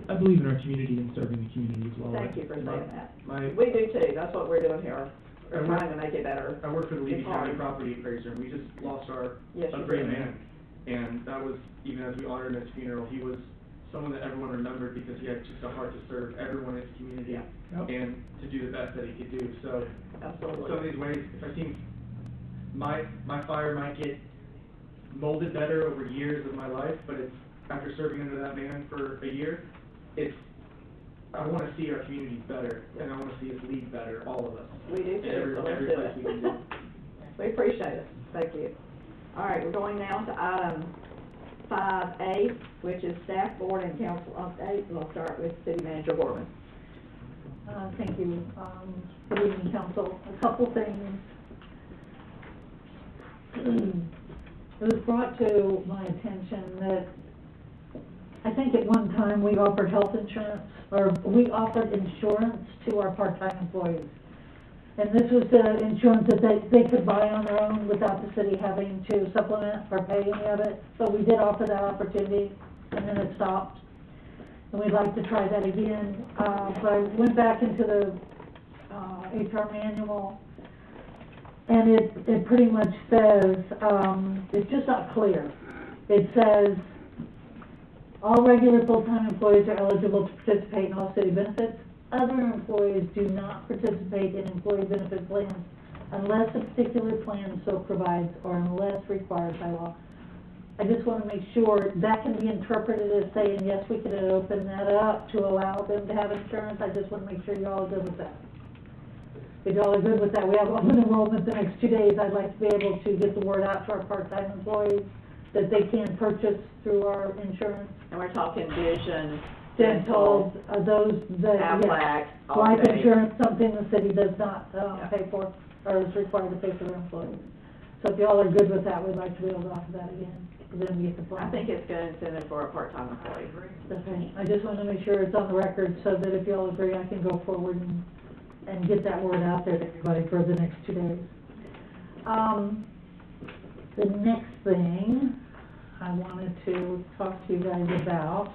I believe in our community and serving the community as well. Thank you for saying that. My, We do too, that's what we're doing here. We're I work- trying to make it better. I work for the Levy It's County hard. Property Appraiser, and we just lost Yes, a you great did. man. And that was, even as we honored him at his funeral, he was someone that everyone remembered because he had just a heart to serve everyone in his community Yeah. Yep. and to do the best that he could do. So, Absolutely. some of these ways, if I think my fire might get molded better over years of my life, but it's, after serving under that man for a year, I wanna see our communities better, and I wanna see us lead better, all of us. We do too, Every so let's place do we can do. it. We appreciate it, thank you. All right, we're going now to item 5A, which is staff board and council update. We'll start with City Manager Gorman. Thank you, good evening, council. A couple things. It was brought to my attention that I think at one time we offered health insurance, or we offered insurance to our part-time employees. And this was the insurance that they could buy on their own without the city having to supplement or pay any of it. So we did offer that opportunity, and then it stopped. And we'd like to try that again. So I went back into the HR manual, and it pretty much says, it's just not clear. It says, all regular full-time employees are eligible to participate in all city benefits. Other employees do not participate in employee benefit plans unless a particular plan so provides or unless required by law. I just want to make sure that can be interpreted as saying, yes, we could open that up to allow them to have insurance. I just want to make sure you're all good with that. If y'all are good with that, we have open enrollment the next 2 days. I'd like to be able to get the word out to our part-time employees that they can purchase through our insurance. And we're talking vision, Dental, those that, Aflac, yeah, life Allstate. insurance, something the city does not, Yeah. pay for, or is required to pay for their employees. So if y'all are good with that, we'd like to be able to offer that again, then we get the plan. I think it's good incentive for a part-time employee. Okay, I just want to make sure it's on the record so that if y'all agree, I can go forward and get that word out there to everybody for the next 2 days. The next thing I wanted to talk to you guys about,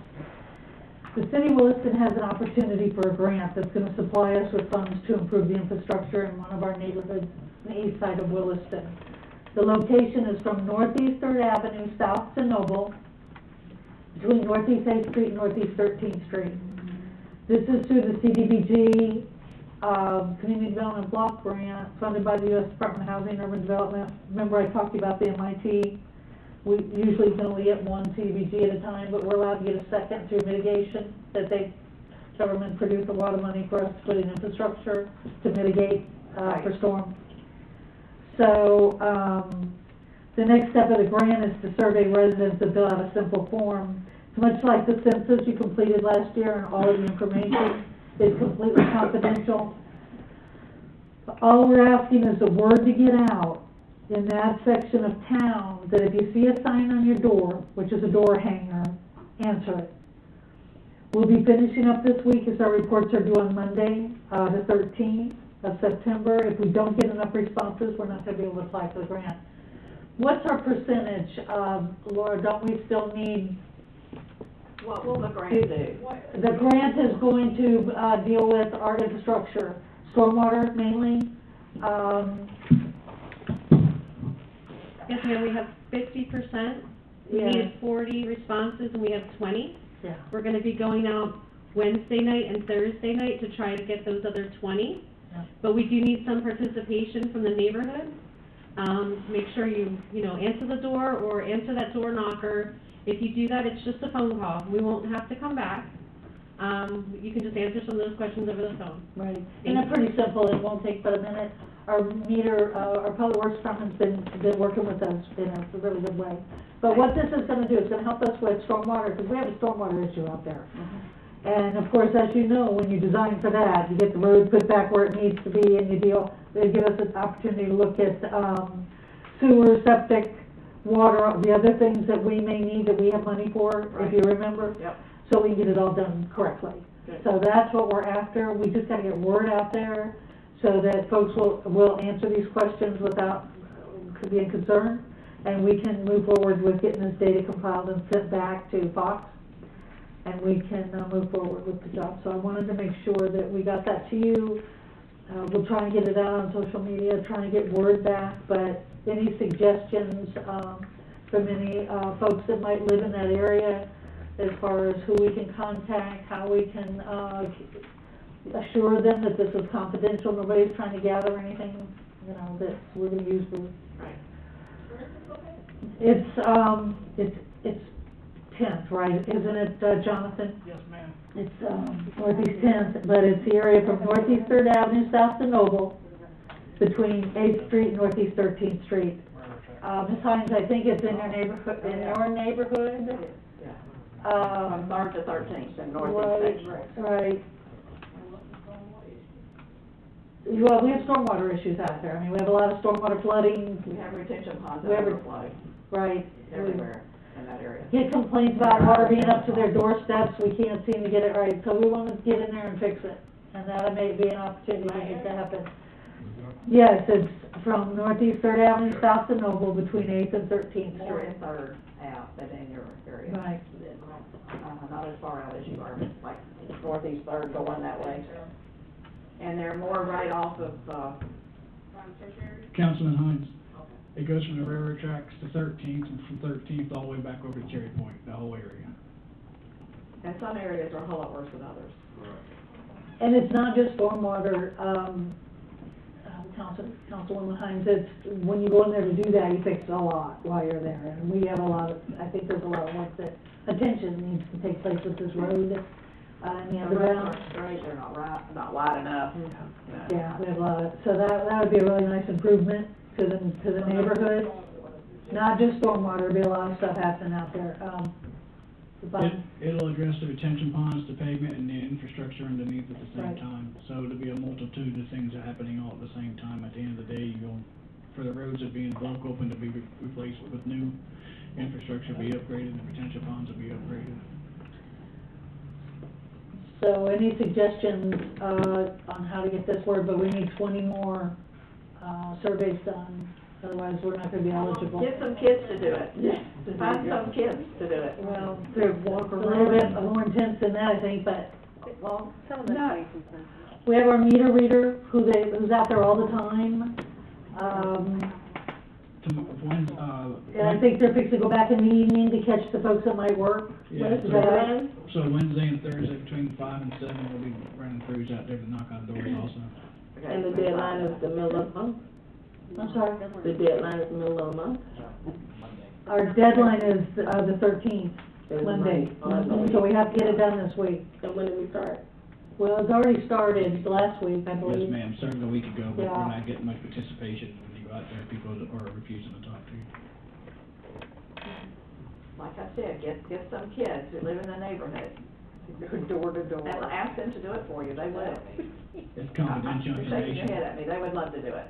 the city of Williston has an opportunity for a grant that's going to supply us with funds to improve the infrastructure in one of our neighborhoods on the east side of Williston. The location is from Northeast 3rd Avenue south to Noble, between Northeast 8th Street and Northeast 13th Street. This is through the CDBG Community Development Block Grant funded by the U.S. Department of Housing and Urban Development. Remember I talked about the MIT? We usually can only get one CDBG at a time, but we're allowed to get a second through mitigation, that government produced a lot of money for us to put in infrastructure to mitigate for storms. So the next step of the grant is to survey residents and fill out a simple form. It's much like the census you completed last year, and all of the information is completely confidential. All we're asking is the word to get out in that section of town, that if you see a sign on your door, which is a door hanger, answer it. We'll be finishing up this week as our reports are due on Monday, the 13th of September. If we don't get enough responses, we're not going to be able to apply for the grant. What's our percentage? Laura, don't we still need? What will the grant do? The grant is going to deal with our infrastructure, stormwater mainly, Yes, ma'am, we have 50%. We Yeah. needed 40 responses and we have 20. Yeah. We're gonna be going out Wednesday night and Thursday night to try to get those other 20. Yeah. But we do need some participation from the neighborhood. Make sure you answer the door or answer that door knocker. If you do that, it's just a phone call. We won't have to come back. You can just answer some of those questions over the phone. Right, and they're pretty simple, it won't take but a minute. Our meter, our public works department's been working with us in a really good way. But what this is gonna do, it's gonna help us with stormwater, because we have a stormwater issue out there. And of course, as you know, when you design for that, you get the road put back where it needs to be, and you deal, they give us an opportunity to look at, sewer, septic, water, the other things that we may need that we have money for, if you remember. Yep. So we can get it all done correctly. Good. So that's what we're after, we just gotta get word out there, so that folks will answer these questions without being concerned, and we can move forward with getting this data compiled and sent back to Fox, and we can move forward with the job. So I wanted to make sure that we got that to you. We'll try and get it out on social media, try and get word back, but any suggestions from any folks that might live in that area, as far as who we can contact, how we can assure them that this is confidential, nobody's trying to gather anything, that we're gonna use for. Right. It's 10th, right, isn't it, Jonathan? Yes, ma'am. It's, Northeast 10th, but it's the area from Northeast 3rd Avenue south to Noble, between 8th Street and Northeast 13th Street. Ms. Hines, I think it's in your neighborhood, From 3rd to 13th in Northeast section. Right. Well, we have stormwater issues out there. I mean, we have a lot of stormwater flooding. We have retention ponds We that have- overflow Right. everywhere in that area. Get complaints about water being up to their doorsteps, we can't seem to get it right, so we want to get in there and fix it. And that may be an opportunity to make that happen. Yes, it's from Northeast 3rd Avenue south to Noble, between 8th and 13th More Street. in 3rd out than in your area. Right. Not as far out as you are, like Northeast 3rd going that way. And they're more right off of, Councilman Hines, it goes from the railroad tracks to 13th, and from 13th all the way back over to Cherry Point, the whole area. and some areas are a whole lot worse than others. And it's not just stormwater, Councilwoman Hines, it's, when you go in there to do that, you fix a lot while you're there. And we have a lot of, I think there's a lot of work that, attention needs to take place with this road, and the The roads underground. aren't straight, they're not wide enough. Yeah, we have a lot of, so that would be a really nice improvement to the neighborhood. Not just stormwater, there'll be a lot of stuff happening out there. It'll address the retention ponds, the pavement, and the infrastructure underneath at the same Right. time. So there'll be a multitude of things that are happening all at the same time. At the end of the day, you go, for the roads that being broke open to be replaced with new infrastructure, be upgraded, the retention ponds will be upgraded. So any suggestions, on how to get this word, but we need 20 more, surveys done, otherwise we're not gonna be eligible. Get some kids to do it. Find some kids to do it. Well, they're a little bit more intense than that, I think, but, Well, Some of the no. places then. we have our meter reader, who's out there all the time. And I think they're fixing to go back in the evening to catch the folks that might work. Yeah, Is that right? So Wednesday and Thursday between 5 and 7, we'll be running crews out there to knock on doors also. Okay. And the deadline is the middle of the month? I'm sorry? The deadline is the middle of the month? Our deadline is, the 13th, Is Monday. Monday. So we have to get it done this week. And when did we start? Well, it's already started last week, I believe. Yes, ma'am, started a week ago, but Yeah. we're not getting much participation when you go out there, people are refusing to talk to you. Like I said, get some kids who live in the neighborhood. Door to door. And ask them to do it for you, they will. It's confidential You're shaking your information. head at me, they would love to do it.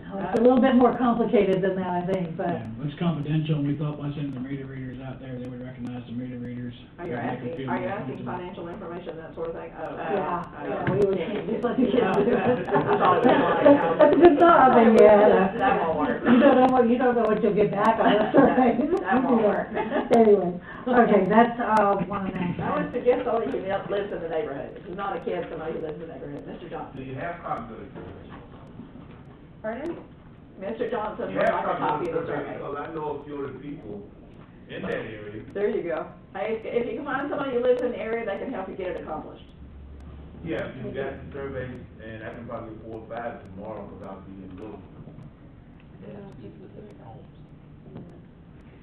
It's a little bit more complicated than that, I think, but. Yeah, it's confidential, and we thought by sending the meter readers out there, they would recognize the meter readers. Are you That'd make them asking, feel are you more asking comfortable. financial information, that sort of thing? Oh, Yeah, we would, just let the kids do it. I thought it was like, That's a good thought, but yeah. That won't work. You don't know what you'll get back on it, right? That won't work. Anyway, okay, that's, one of them. I would suggest only if you lives in the neighborhood, if you're not a kid, somebody who lives in the neighborhood. Mr. Johnson? Do you have copies of the Pardon? Mr. Johnson would Yeah, like a copy of the survey, survey. because I know a few of the people in that area. There you go. Hey, if you can find somebody who lives in the area, they can help you get it accomplished. Yeah, if you got the surveys, and I can probably 4 or 5 tomorrow, because I'll be in Williston.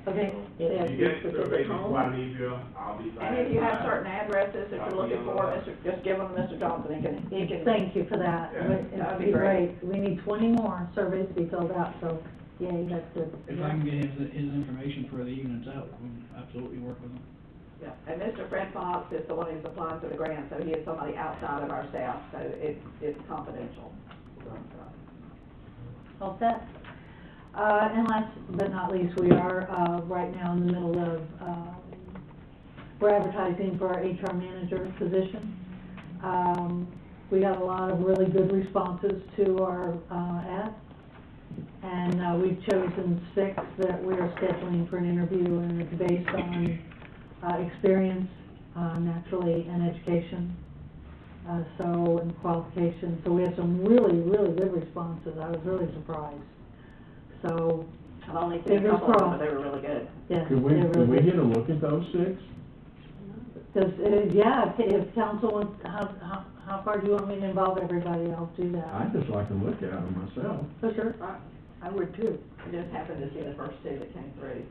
Okay. If you get the surveys before I leave here, I'll be fine. And if you have certain addresses that you're looking for, just give them to Mr. Johnson, he can. Thank you for that. Yeah. It'd be great. We need 20 more surveys to be filled out, so, yay, that's good. If I can get his information for the evenings out, we'll absolutely work with him. Yeah, and Mr. Fred Fox is the one who's applying for the grant, so he is somebody outside of our staff, so it's confidential. All set? And last but not least, we are, right now in the middle of, we're advertising for our HR manager position. We got a lot of really good responses to our, ad. And, we've chosen 6 that we're scheduling for an interview, and it's based on, experience, naturally, and education. And qualifications. So we have some really, really good responses. I was really surprised. So, I've only seen a fingers couple of them, crossed. but they were really good. Yes, Could we they're really get good. a look at those 6? Because, if council wants, how far do you want me to involve everybody? I'll do that. I'd just like to look at them myself. For sure. I would too. I just happened to see the first 2 that came through,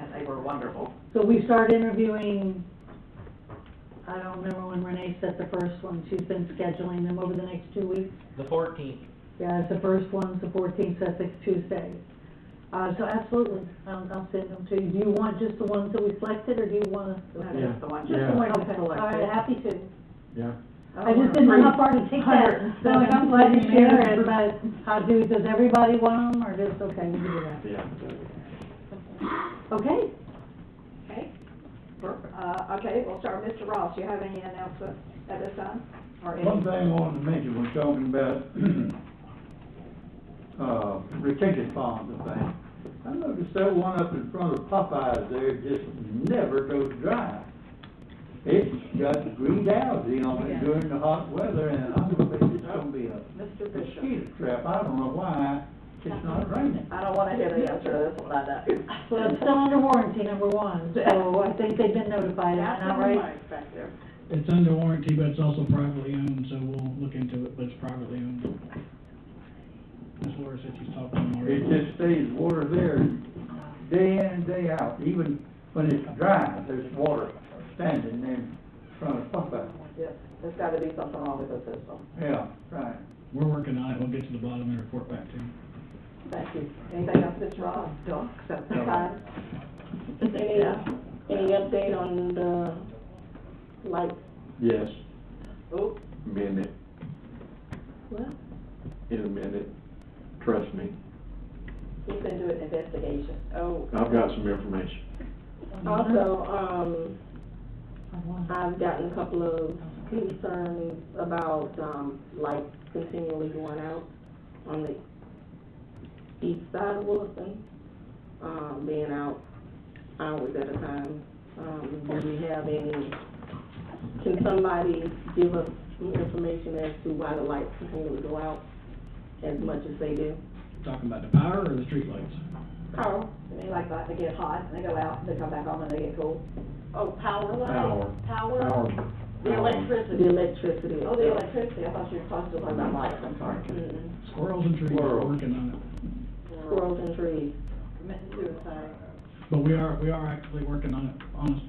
and they were wonderful. So we start interviewing, I don't remember when Renee set the first one. She's been scheduling them over the next 2 weeks. The 14th. Yeah, it's the first one's the 14th, that's next Tuesday. So absolutely, I'll send them to you. Do you want just the ones that we selected, or do you want to? No, Yeah. just the one. Just the ones that selected. All right, happy to. Yeah. I just didn't know how far to take that. So I'm glad you share it, but does everybody want them, or just, okay, we can do that. Yeah. Okay. Okay, perfect. Okay, we'll start with Mr. Ross. Do you have any announcements at this time? Or any? One thing I wanted to mention, we're talking about, retention ponds and things. I noticed that one up in front of Popeyes there just never goes dry. It's got green algae on it during the hot weather, and I'm afraid it's gonna be a Mr. Bishop. mosquito trap. I don't know why it's not raining. I don't wanna hear the answer to this one, I know. Well, it's still under warranty, number one, so I think they've been notified, That's not what we right? might back there. It's under warranty, but it's also privately owned, so we'll look into it, but it's privately owned. Ms. Laura said she's talking to It Mario. just stays water there day in and day out. Even when it's dry, there's water standing in front of Popeyes. Yes, there's gotta be something wrong with the system. Yeah, right. We're working on it, we'll get to the bottom and report back to you. Thank you. Anything else, Mr. Ross? Ducks up there. Okay. Any update on the light? Yes, Oh, minute, What? in a minute, trust me. he's been doing an investigation. Oh. I've got some information. Also, I've gotten a couple of concerns about, lights continually going out on the east side of Williston, being out hours at a time. Do we have any, can somebody give us some information as to why the lights continually go out as much as they do? Talking about the power or the street lights? Power. I mean, like, they get hot, and they go out, and they come back on when they get cool. Oh, power lights? Power. The electricity. The electricity. Oh, the electricity, I thought you were talking about lights, I'm sorry. Squirrels and trees, we're Squirrels. working on it. Squirrels and trees. Committing suicide. But we are actively working on it, honest.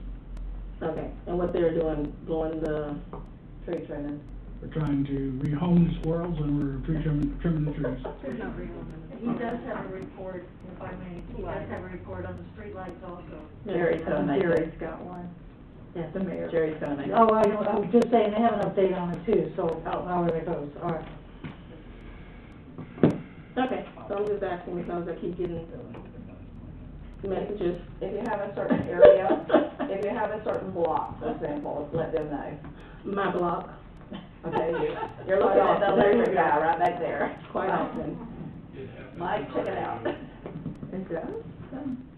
Okay, and what they're doing, blowing the, Tree trimming. We're trying to rehome the squirrels and we're trimming the trees. He does have a report, if I may, he does have a report on the streetlights also. Jerry's gonna make it. Jerry's got one. Yes, the mayor. Jerry's gonna make it. Oh, I was just saying, they have an update on it too, so, however it goes, all right. okay, so I'm just asking because I keep getting messages. If you have a certain area, if you have a certain block, for example, let them know. My block, Okay, you're looking at the electric guy right back there. quite often. Mike, check it out. It does?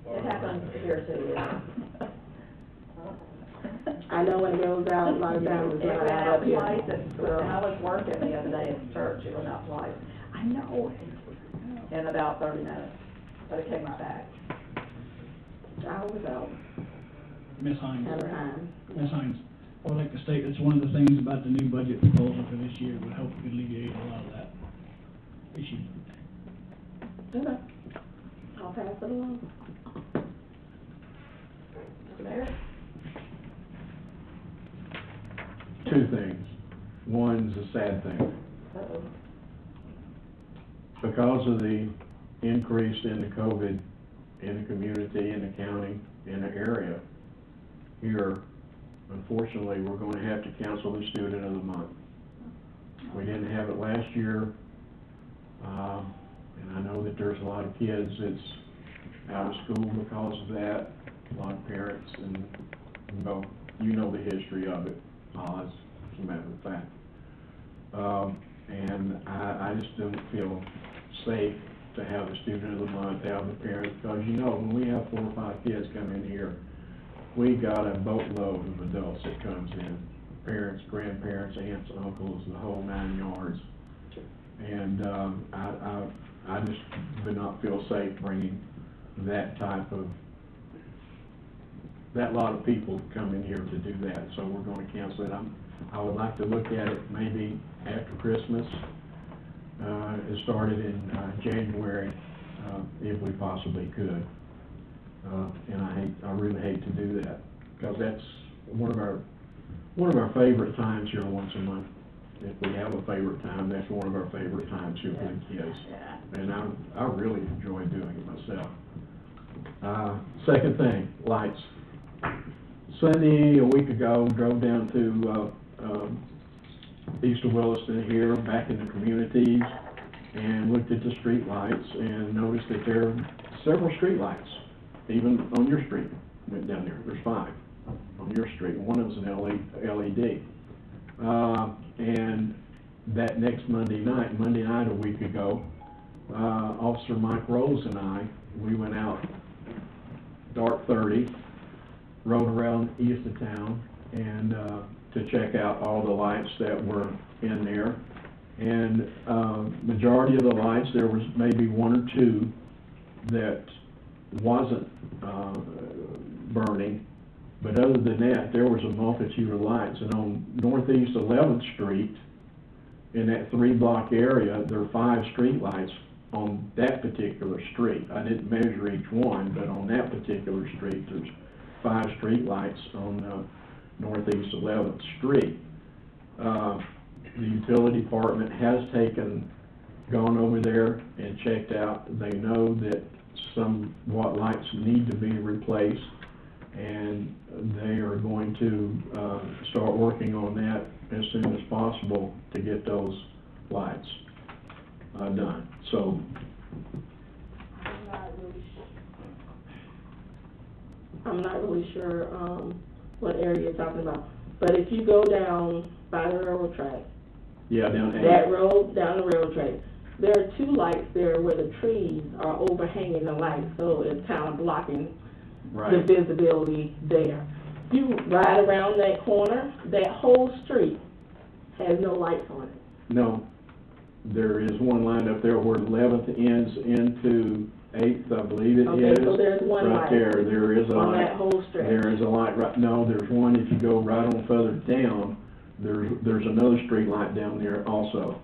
It happens here too, yeah. I know when it goes out, a lot of times it's It not went out out up here. twice, when I was working the other day at church, it went out twice. I know. in about 30 minutes, but it came right back. I was out Ms. Hines. at a time. Ms. Hines, I would like to state, that's one of the things about the new budget proposal for this year would help alleviate a lot of that issue. Okay. I'll pass it along. Mr. Mayor? Two things. One's a sad thing. Uh-oh. Because of the increase in the COVID in the community, in the county, in the area, here, unfortunately, we're going to have to cancel the Student of the Month. We didn't have it last year, and I know that there's a lot of kids that's out of school because of that, a lot of parents, and, well, you know the history of it, as a matter of fact. And I just don't feel safe to have the Student of the Month, have the parents, because you know, when we have 4 or 5 kids come in here, we got a boatload of adults that comes in, parents, grandparents, aunts, uncles, the whole 9 yards. And I just would not feel safe bringing that lot of people to come in here to do that, so we're going to cancel it. I would like to look at it maybe after Christmas. It started in January, if we possibly could. And I really hate to do that, because that's one of our favorite times here once a month. If we have a favorite time, that's one of our favorite times here for the kids. And I really enjoy doing it myself. Second thing, lights. Sunday, a week ago, drove down to east of Williston here, back in the communities, and looked at the street lights and noticed that there are several street lights, even on your street. Went down there, there's 5 on your street. One of them's an LED. And that next Monday night a week ago, Officer Mike Rose and I, we went out dark 30, rode around east of town, and to check out all the lights that were in there. And majority of the lights, there was maybe 1 or 2 that wasn't burning, but other than that, there was a multitude of lights. And on Northeast 11th Street, in that 3-block area, there are 5 street lights on that particular street. I didn't measure each one, but on that particular street, there's 5 street lights on Northeast 11th Street. The utility department has gone over there and checked out. They know that somewhat lights need to be replaced, and they are going to start working on that as soon as possible to get those lights done. So I'm not really sure what area you're talking about, but if you go down by the railroad track, yeah, down that road, down the railroad track, there are 2 lights there where the trees are overhanging the light, so it's kind of blocking the visibility there. If you ride around that corner, that whole street has no lights on it. No, there is one line up there where 11th ends into 8th, I believe it is. Okay, so there's one right light there is a on light. that whole stretch. There is a light right, no, there's one if you go right on further down, there's another street light down there also.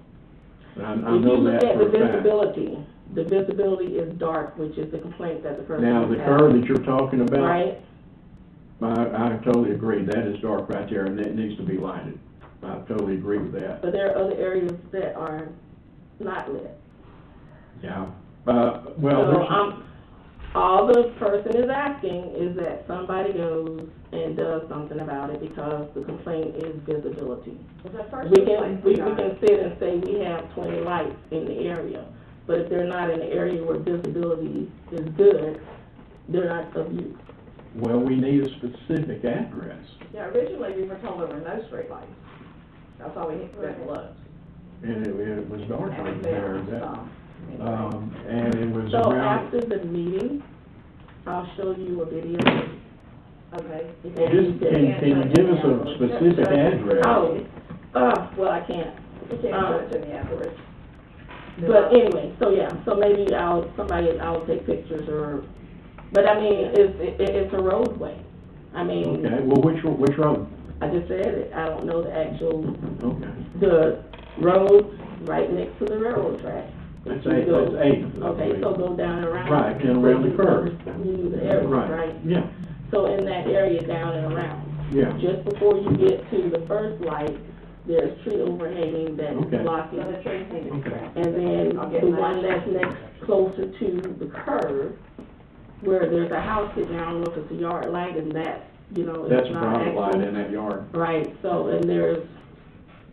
I know that for a fact. If you look at the visibility is dark, which is the complaint that the person has. Now, the curve that you're talking about. Right. I totally agree, that is dark right there, and it needs to be lighted. I totally agree with that. But there are other areas that are not lit. Yeah, well, So, all the person is asking is that somebody goes and does something about it, because the complaint is visibility. We can sit and say we have 20 lights in the area, but if they're not in the area where visibility is good, they're not of use. well, we need a specific address. Yeah, originally we were told there were no street lights. That's all we looked. And it was dark And right there there. was And it was So around. after the meeting, I'll show you a video. Okay. Just, can you give us a specific address? Oh, well, I can't. You can't show it to me afterwards. But anyway, so yeah, so maybe I'll take pictures but I mean, it's a roadway. I mean. Okay, well, which road? I just said it, I don't know the actual, Okay. the road right next to the railroad track. That's You eight, go- that's eight. Okay, so go down and around. Right, and around the curve. You knew the area, Right, right? yeah, So in that area down and around. yeah. Just before you get to the first light, there's tree overhanging that's Okay. blocking. So the trees need to be Okay. trimmed. And then I'll get the that. one that's next, closer to the curve, where there's a house sitting there, I don't know if it's a yard light, and that, you know, That's it's a not private light actual. in that yard. Right, so, and there's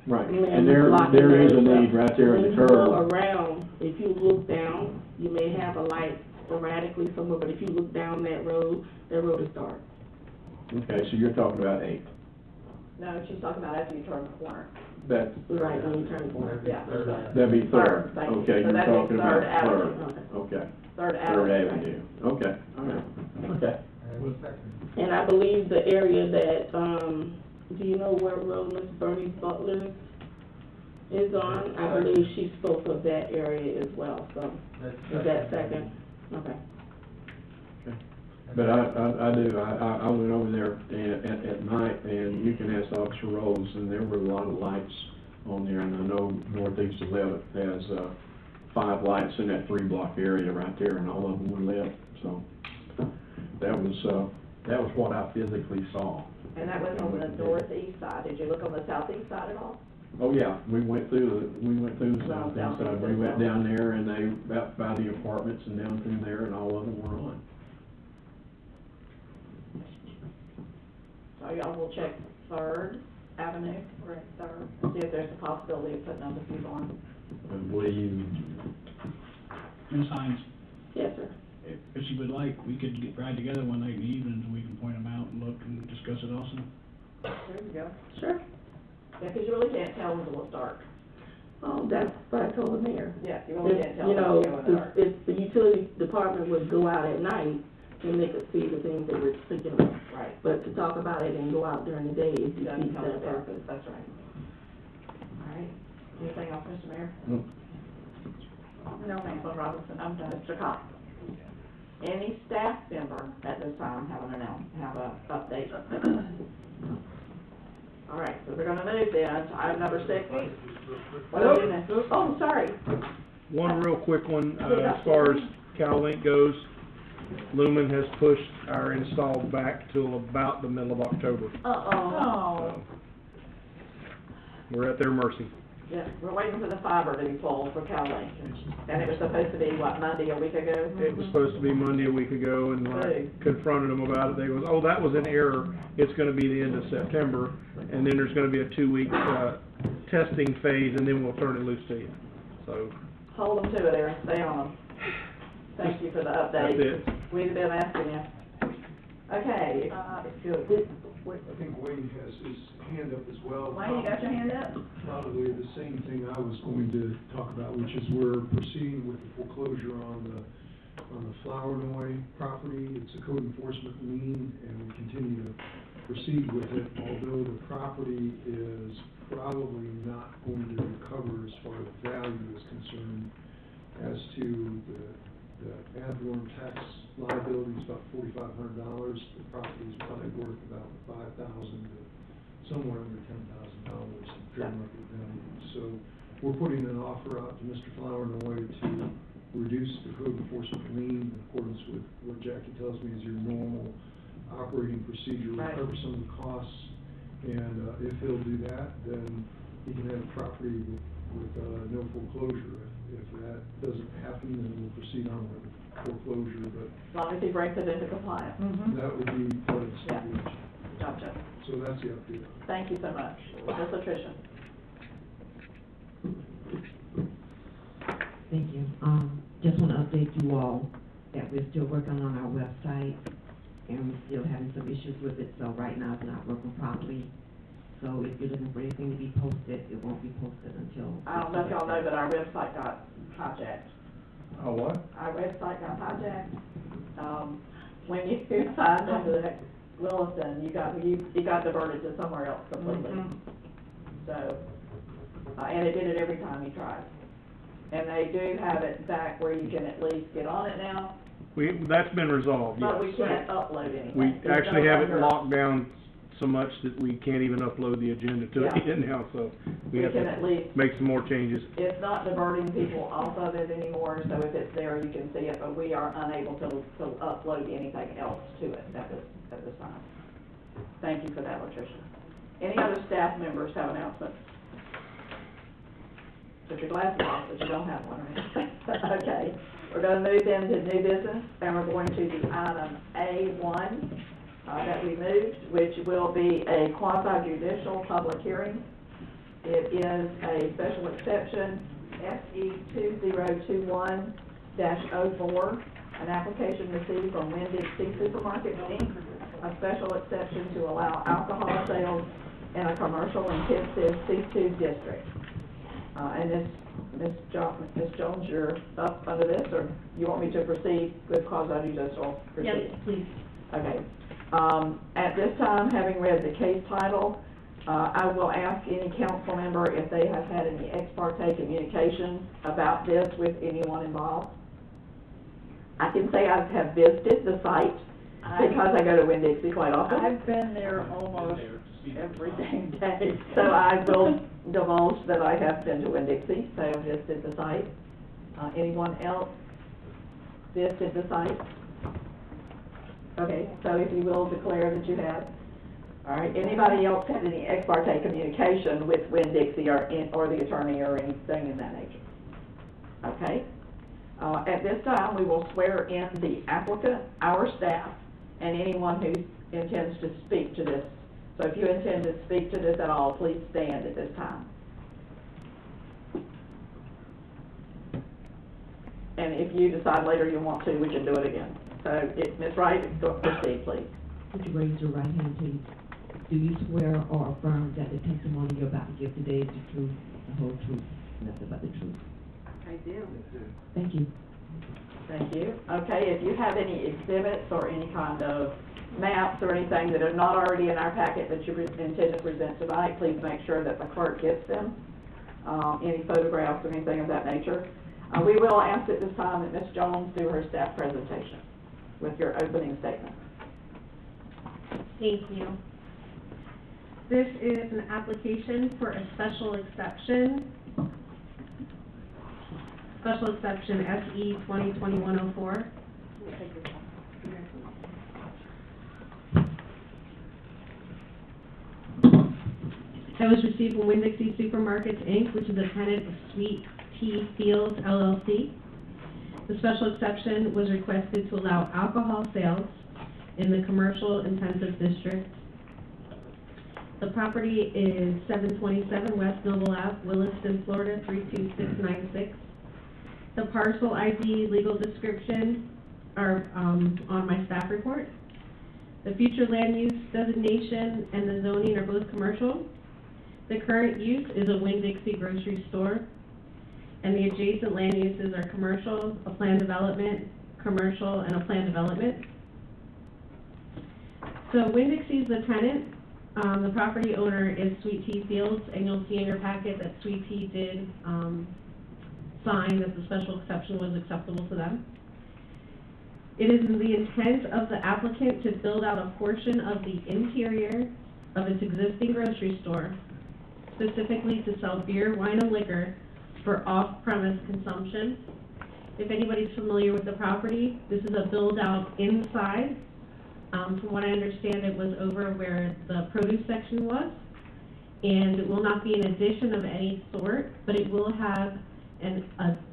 Right, men and there blocking is a those up. need right there at When the you go curve. around, if you look down, you may have a light sporadically somewhere, but if you look down that road is dark. Okay, so you're talking about eight. No, she's talking about after you turn the corner. That's, Right, when you turn the corner. Yeah. that'd be third. Third, thank you. Okay, So you're that'd be talking about Third Avenue. third. Okay, Third Avenue. Third right. Avenue. Okay, all right, okay. And I believe the area that, do you know where road Miss Bernie Butler is on? I believe she spoke of that area as well, so, is that second? Okay. But I do, I went over there at night, and you can ask Officer Rose, and there were a lot of lights on there, and I know Northeast 11th has, 5 lights in that 3-block area right there, and all of them were lit, so that was what I physically saw. And that was on the northeast side. Did you look on the southeast side at all? Oh, yeah, we went through the southeast side, we went down there, and they, out by the apartments and down through there, and all of them were on. So y'all will check Third Avenue, or Third, see if there's a possibility of putting other people on. I believe, Ms. Hines, Yes, sir. if she would like, we could ride together one night in the evening, and we can point them out and look and discuss it also. There you go. Sure. Yeah, 'cause you really can't tell until it's dark. That's what I told the mayor. Yeah, you really can't tell You know, until it's dark. if the utility department would go out at night, then they could see the things they were thinking of. Right. But to talk about it and go out during the day, it You defeats tell that it's dark, purpose. that's right. All right. Anything else, Mr. Mayor? no. No, Councilman Robinson, I'm done. Mr. Cox? Any staff member at this time have a update? All right, so we're gonna move then to item number 6. What are we doing next? Oh, sorry. One real quick one, as far as CalLink goes, Lumen has pushed our install back till about the middle of October. Uh-oh. We're at their mercy. Yeah, we're waiting for the fiber to be pulled for CalLink. And it was supposed to be, what, Monday a week ago? It was supposed to be Monday a week ago, and when I confronted them about it, they goes, oh, that was an error. It's gonna be the end of September, and then there's gonna be a 2-week, testing phase, and then we'll turn it loose to you. So, Hold them to it, Aaron, stay on them. Thank you for the update. that's it. We've been asking you. Okay, good. I think Wayne has his hand up as well. Wayne, you got your hand up? Probably the same thing I was going to talk about, which is we're proceeding with the foreclosure on the Flowernoise property. It's a code enforcement lien, and we continue to proceed with it, although the property is probably not going to recover as far as value is concerned. As to the ad valorem tax liability is about $4,500. The property is probably worth about $5,000 to somewhere under $10,000 in fair market value. So we're putting an offer out to Mr. Flowernoise to reduce the code enforcement lien in accordance with what Jackie tells me is your normal operating procedure, recover some of the costs. And if he'll do that, then he can have a property with no foreclosure. If that doesn't happen, then we'll proceed on with foreclosure, but As long as he brings it into compliance. that would be part of the stipulation. Gotcha. So that's the update. Thank you so much. Ms. Latricia? Thank you. Just want to update you all that we're still working on our website, and we're still having some issues with it, so right now it's not working properly. So if you're looking for anything to be posted, it won't be posted until... I don't know if y'all know, but our website got hijacked. Oh, what? Our website got hijacked. When you signed into the Williston, you got diverted to somewhere else completely. So, and it did it every time you tried. And they do have it back where you can at least get on it now, That's been resolved, yes. but we can't upload anything. We It's actually no have it longer- locked down so much that we can't even upload the agenda to it Yeah. now, so we We have can at to least- make some more changes. It's not diverting people off of it anymore, so if it's there, you can see it, but we are unable to upload anything else to it at this time. Thank you for that, Latricia. Any other staff members have announcements? Put your glasses off, but you don't have one, right? Okay, we're gonna move into new business, and we're going to the item A1, that we moved, which will be a quasi-judicial public hearing. It is a special exception, SE 2021-04, an application received from Winn-Dixie Supermarket, Inc., a special exception to allow alcohol sales in a commercial intensive C2 district. And Ms. Jones, you're up under this, or you want me to proceed with quasi-judicial proceedings? Yes, please. Okay. At this time, having read the case title, I will ask any council member if they have had any ex parte communication about this with anyone involved. I can say I have visited the site because I go to Winn-Dixie quite often. I've been there almost every dang day. So I will divulge that I have been to Winn-Dixie, so I visited the site. Anyone else visited the site? Okay, so if you will declare that you have. All right, anybody else had any ex parte communication with Winn-Dixie or the attorney or anything in that nature? Okay. At this time, we will swear in the applicant, our staff, and anyone who intends to speak to this. So if you intend to speak to this at all, please stand at this time. And if you decide later you want to, we can do it again. So, Ms. Wright, proceed, please. Would you raise your right hand, please? Do you swear or affirm that the testimony you're about to give today is the truth, the whole truth, nothing but the truth? I do. Thank you. Thank you. Okay, if you have any exhibits or any kind of maps or anything that are not already in our packet that you intend to present tonight, please make sure that the clerk gets them. Any photographs or anything of that nature. We will ask at this time that Ms. Jones do her staff presentation with your opening statement. Thank you. This is an application for a special exception. Special exception SE 2021-04. That was received from Winn-Dixie Supermarkets, Inc., which is a tenant of Sweet Tea Fields, LLC. The special exception was requested to allow alcohol sales in the commercial intensive district. The property is 727 West Noble Ave, Williston, Florida, 32696. The parcel ID, legal description are on my staff report. The future land use designation and the zoning are both commercial. The current use is a Winn-Dixie grocery store, and the adjacent land uses are commercial, a planned development, commercial, and a planned development. So Winn-Dixie is the tenant. The property owner is Sweet Tea Fields, and you'll see in your packet that Sweet Tea did sign that the special exception was acceptable to them. It is the intent of the applicant to build out a portion of the interior of its existing grocery store, specifically to sell beer, wine, and liquor for off-premise consumption. If anybody's familiar with the property, this is a build-out inside. From what I understand, it was over where the produce section was, and it will not be an addition of any sort, but it will have an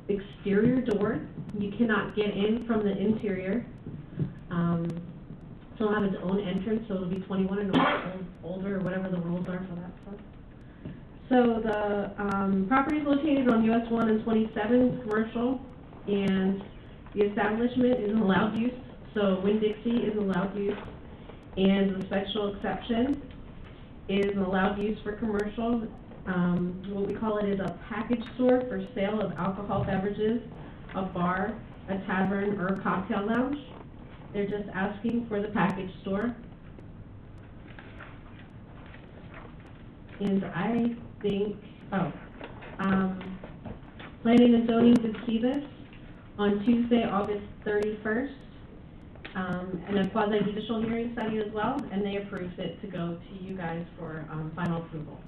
exterior door. You cannot get in from the interior. It'll have its own entrance, so it'll be 21 and older, or whatever the rules are for that stuff. So the property is located on US 1 and 27, commercial, and the establishment is an allowed use. So Winn-Dixie is allowed use, and the special exception is an allowed use for commercial. What we call it is a package store for sale of alcohol beverages, a bar, a tavern, or a cocktail lounge. They're just asking for the package store. And I think, Planning and zoning did see this on Tuesday, August 31st, in a quasi-judicial hearing setting as well, and they approved it to go to you guys for final approval.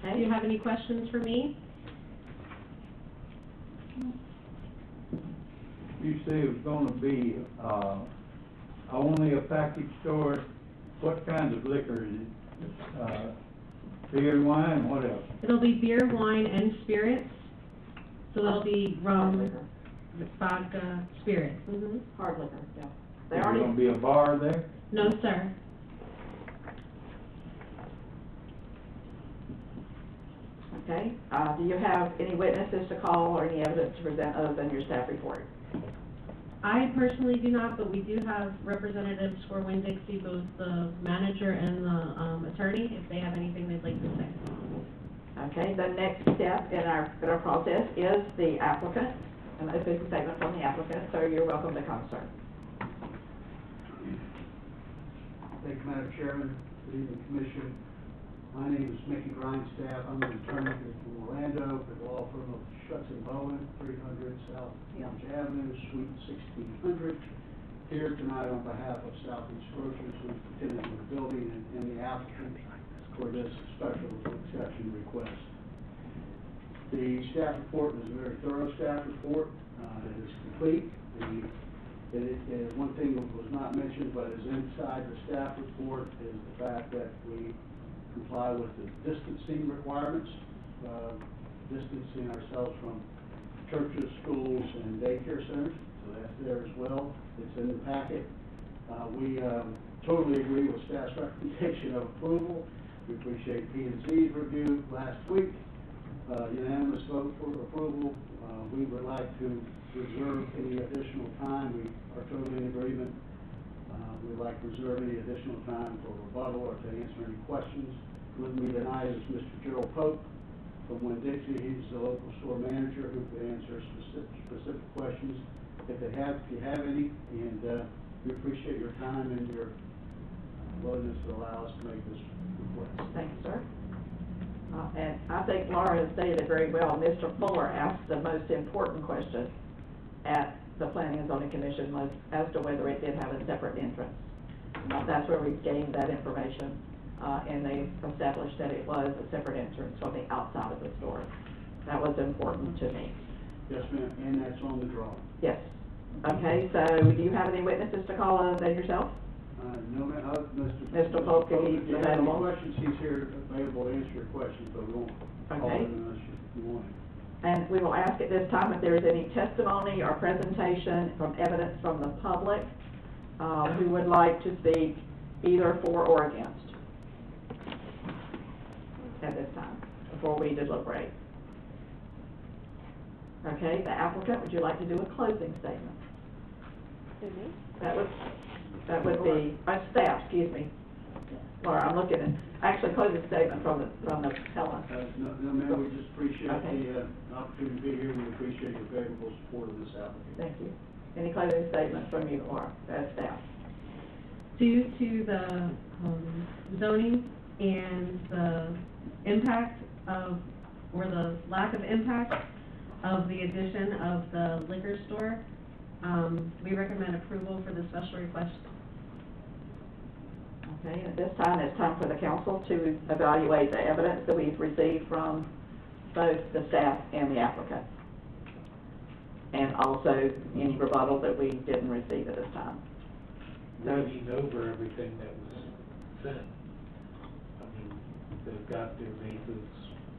Do you have any questions for me? You say it was gonna be, only a package store. What kinds of liquor is it? Beer, wine, what else? It'll be beer, wine, and spirits. So it'll be rum, vodka, spirits. Mm-hmm. Hard liquor, yeah. Is there gonna be a bar there? No, sir. Okay, do you have any witnesses to call or any evidence to present other than your staff report? I personally do not, but we do have representatives for Winn-Dixie, both the manager and the attorney, if they have anything they'd like to say. Okay, the next step in our process is the applicant, and this is a statement from the applicant, so you're welcome to come, sir. Thank you, Madam Chairman. Good evening, Commission. My name is Mickey Grindstaff. I'm an attorney from Orlando for the law firm of Schutz & Bowen, 300 South Orange Avenue, Suite 1600. Here tonight on behalf of Southeast Grocers, who's the tenant of the building, and the applicant for this special exception request. The staff report was a very thorough staff report. It is complete. One thing that was not mentioned, but is inside the staff report, is the fact that we comply with the distancing requirements, distancing ourselves from churches, schools, and daycare centers, so that's there as well. It's in the packet. We totally agree with staff's recommendation of approval. We appreciate P&Z's review last week, unanimous vote for approval. We would like to reserve any additional time. We are totally in agreement. We'd like to reserve any additional time for rebuttal or to answer any questions. With me tonight is Mr. Gerald Pope from Winn-Dixie. He's the local store manager who can answer specific questions if you have any. And we appreciate your time and your willingness to allow us to make this request. Thank you, sir. And I think Laura has stated it very well. Mr. Fuller asked the most important question at the Planning and Zoning Commission was as to whether it did have a separate entrance. That's where we gained that information, and they established that it was a separate entrance from the outside of the store. That was important to me. Yes, ma'am, and that's on the drawing. Yes. Okay, so do you have any witnesses to call other than yourself? No, ma'am, Mr. Pope, if he's if you have any available. questions, he's here available to answer your questions, but we won't call Okay. him unless you want him. And we will ask at this time if there is any testimony or presentation from evidence from the public who would like to speak either for or against at this time, before we deliberate. Okay, the applicant, would you like to do a closing statement? That would be, staff, excuse me. Laura, I'm looking at, actually closing statement from the appellant. No, ma'am, we just appreciate Okay. the opportunity to be here. We appreciate your favorable support of this application. Thank you. Any closing statements from you, Laura, as staff? Due to the zoning and the impact of, or the lack of impact of the addition of the liquor store, we recommend approval for the special request. Okay, at this time, it's time for the council to evaluate the evidence that we've received from both the staff and the applicant. And also any rebuttal that we didn't receive at this time. Reading over everything that was sent. I mean, they've got their bases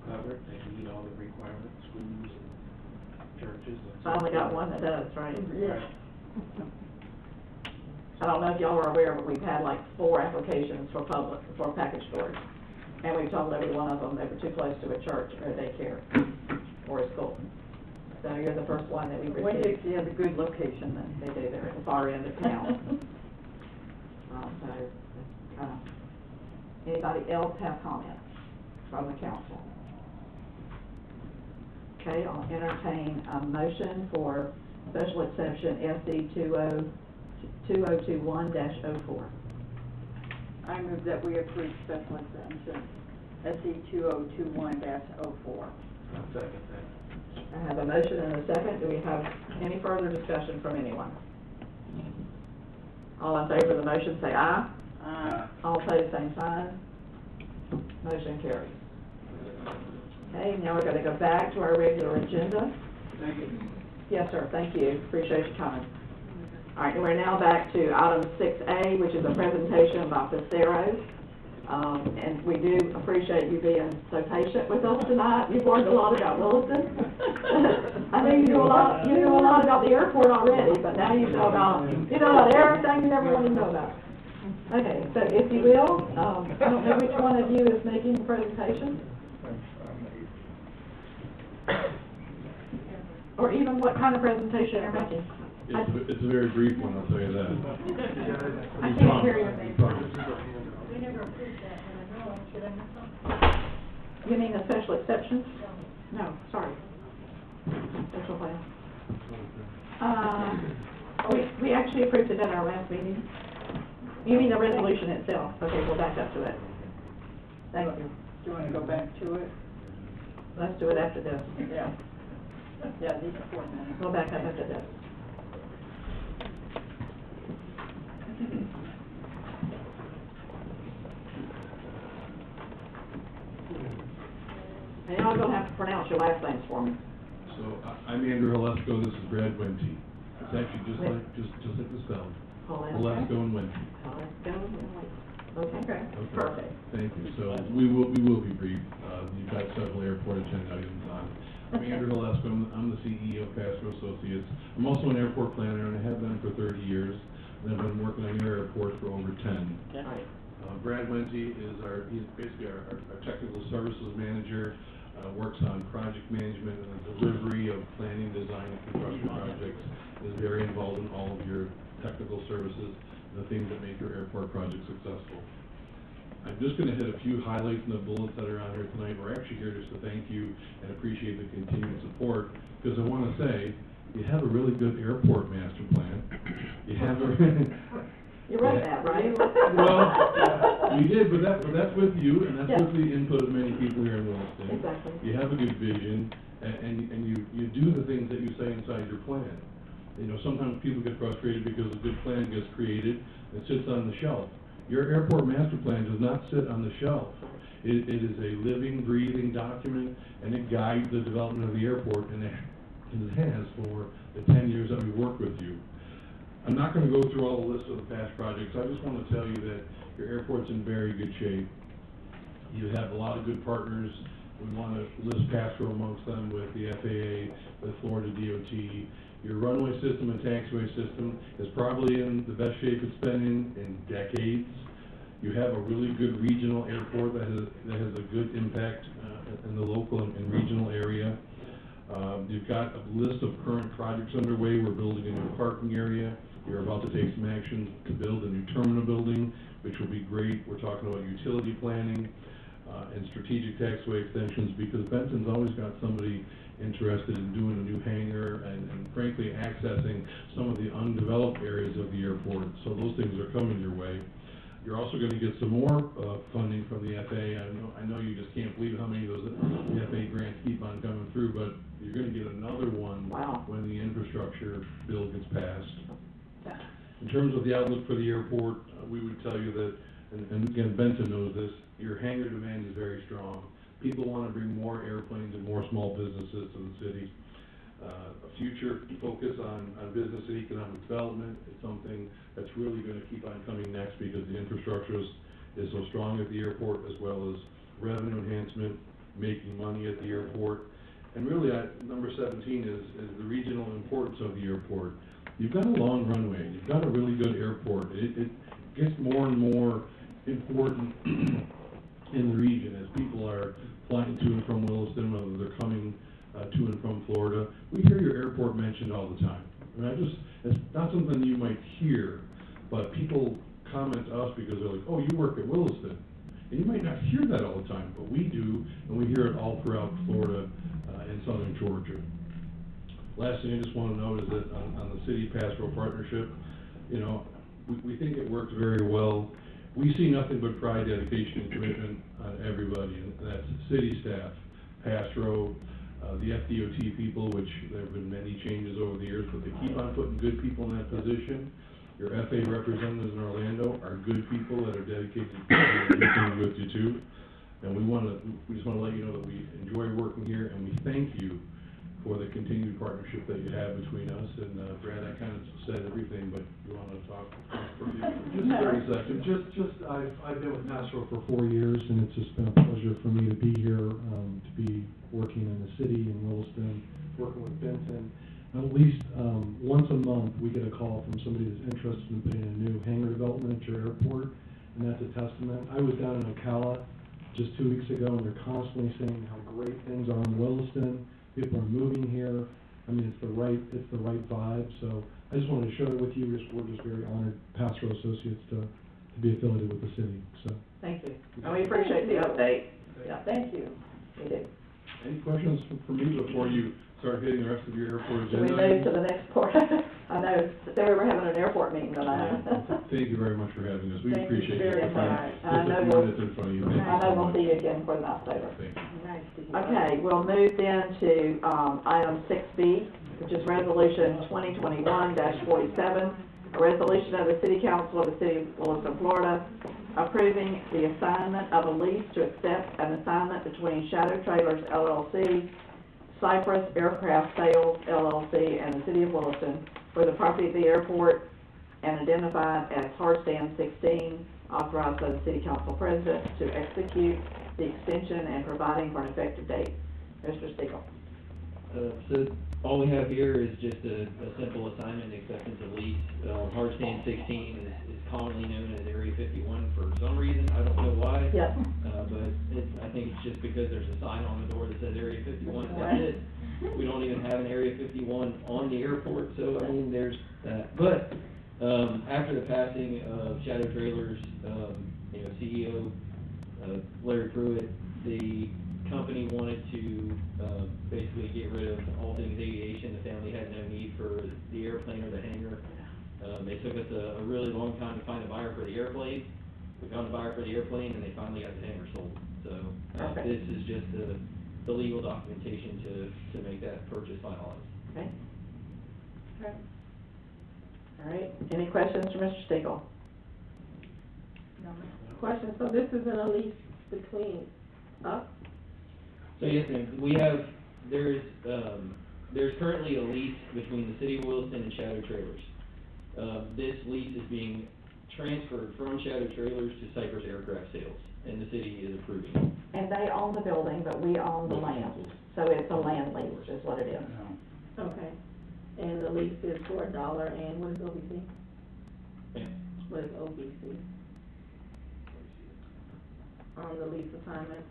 covered, they meet all the requirements, schools and churches and. Finally got one that does, right? Right. I don't know if y'all are aware, but we've had like 4 applications for package stores. And we've told every one of them they were too close to a church or a daycare or a school. So you're the first one that we received. Winn-Dixie has a good location then. They do, they're at the far end of town. Anybody else have comments from the council? Okay, I'll entertain a motion for special exception SC 2021-04. I move that we approve special exemption SE 2021-04. I'll second that. I have a motion and a second. Do we have any further discussion from anyone? All in favor of the motion, say aye. Aye. All opposed, same sign. Motion carries. Okay, now we're gonna go back to our regular agenda. Thank you. Yes, sir, thank you. Appreciate you coming. All right, we're now back to item 6A, which is a presentation by Ficeros. And we do appreciate you being so patient with us tonight. You've learned a lot about Williston. I think you know a lot about the airport already, but now you know about everything you ever wanted to know about. Okay, so if you will, I don't know which one of you is making the presentation. Or even what kind of presentation you're making. It's a very brief one, I'll tell you that. I can't hear you. We never approved that, and I know, should I miss something? You mean the special exceptions? No, sorry. Special plan. We actually approved it at our last meeting. You mean the resolution itself? Okay, we'll back up to it. Thank you. Do you wanna go back to it? Let's do it after this. Yeah. Yeah, these are 4 minutes. We'll back up after this. And y'all gonna have to pronounce your last names for me. So, I'm Andrew Halesko, this is Brad Wente. It's actually just like the spelling. Halesko and Wente. Okay, perfect. Thank you. So, we will be brief. You've got several airport agenda items on. I'm Andrew Halesko, I'm the CEO of Castro Associates. I'm also an airport planner, and I have been for 30 years. And I've been working on your airport for over 10. Right. Brad Wente he's basically our technical services manager, works on project management and the delivery of planning, design, and construction projects, is very involved in all of your technical services, the things that make your airport project successful. I'm just going to hit a few highlights in the bullets that are on here tonight. We're actually here just to thank you and appreciate the continued support, because I want to say, you have a really good airport master plan. You have a... You wrote that, right? Well, you did, but that's with you, and that's Yeah. with the input of many people here in Williston. Exactly. You have a good vision, and you do the things that you say inside your plan. You know, sometimes people get frustrated because a good plan gets created and sits on the shelf. Your airport master plan does not sit on the shelf. It is a living, breathing document, and it guides the development of the airport, and it has for the 10 years that we worked with you. I'm not going to go through all the lists of the past projects. I just want to tell you that your airport's in very good shape. You have a lot of good partners. We want to list Castro amongst them with the FAA, with Florida DOT. Your runway system and taxiway system is probably in the best shape it's been in decades. You have a really good regional airport that has a good impact in the local and regional area. You've got a list of current projects underway. We're building a new parking area. You're about to take some action to build a new terminal building, which will be great. We're talking about utility planning and strategic taxiway extensions, because Benton's always got somebody interested in doing a new hangar and frankly accessing some of the undeveloped areas of the airport. So those things are coming your way. You're also going to get some more funding from the FAA. I know you just can't believe how many of those FAA grants keep on coming through, but you're going to get another one when the infrastructure bill gets passed. In terms of the outlook for the airport, we would tell you that, and again, Benton knows this, your hangar demand is very strong. People want to bring more airplanes and more small businesses to the city. A future focus on business and economic development is something that's really going to keep on coming next, because the infrastructure is so strong at the airport, as well as revenue enhancement, making money at the airport. And really, number 17 is the regional importance of the airport. You've got a long runway. You've got a really good airport. It gets more and more important in the region as people are flying to and from Williston, whether they're coming to and from Florida. We hear your airport mentioned all the time. And it's not something you might hear, but people comment to us because they're like, oh, you work at Williston. And you might not hear that all the time, but we do, and we hear it all throughout Florida and southern Georgia. Last thing I just want to note is that on the city-pastoral partnership, you know, we think it works very well. We see nothing but pride, dedication, and commitment on everybody, and that's city staff, pastoral, the FDOT people, which there have been many changes over the years, but they keep on putting good people in that position. Your FA representatives in Orlando are good people that are dedicated to working with you too. And we just wanna let you know that we enjoy working here, and we thank you for the continued partnership that you have between us. And, Brad, I kind of said everything, but you wanna talk for Just 30 seconds. I've been with Nassau for 4 years, and it's just been a pleasure for me to be here, to be working in the city in Williston, working with Benton. At least, once a month, we get a call from somebody that's interested in putting a new hangar development at your airport, and that's a testament. I was down in Ocala just 2 weeks ago, and they're constantly saying how great things are in Williston. People are moving here. I mean, it's the right vibe. So I just wanted to share it with you. We're just very honored, pastoral associates, to be affiliated with the city. So Thank you. And we appreciate the update. Yeah, thank you. We do. Any questions for me before you start hitting the rest of your airport Should agenda? we move to the next part? I know, so we were having an airport meeting tonight. Thank you very much for having us. We Thank you appreciate very your time. much. I Just know a few we'll- minutes in front of you. Thank you I know so we'll much. see you again for the October. Thank you. Okay, we'll move then to, item 6B, which is resolution 2021-47, a resolution of the City Council of the City of Williston, Florida, approving the assignment of a lease to accept an assignment between Shadow Trailers LLC, Cypress Aircraft Sales LLC, and the City of Williston for the property at the airport and identified as Hardstand 16, authorized by the City Council President to execute the extension and providing for an effective date. Mr. Stiegel. So all we have here is just a simple assignment, acceptance of lease. Hardstand 16 is commonly known as Area 51 for some reason, I don't know why. Yep. But I think it's just because there's a sign on the door that says Area 51, that's it. We don't even have an Area 51 on the airport, so I mean, there's that. But, after the passing of Shadow Trailers, CEO, Larry Pruitt, the company wanted to, basically get rid of all things aviation. The family had no need for the airplane or the hangar. It took us a really long time to find a buyer for the airplane. We found a buyer for the airplane, and they finally got the hangar sold. So, this is just the legal documentation to make that purchase finalized. Okay. Okay. All right, any questions for Mr. Stiegel? Question, so this isn't a lease between us? So yes, ma'am, we have, there's currently a lease between the City of Williston and Shadow Trailers. This lease is being transferred from Shadow Trailers to Cypress Aircraft Sales, and the city is approving. And they own the building, but we own the land, so it's a land lease is what it is. Okay. And the lease is for $1, and what is OBC? Yeah. What is OBC? On the lease assignment?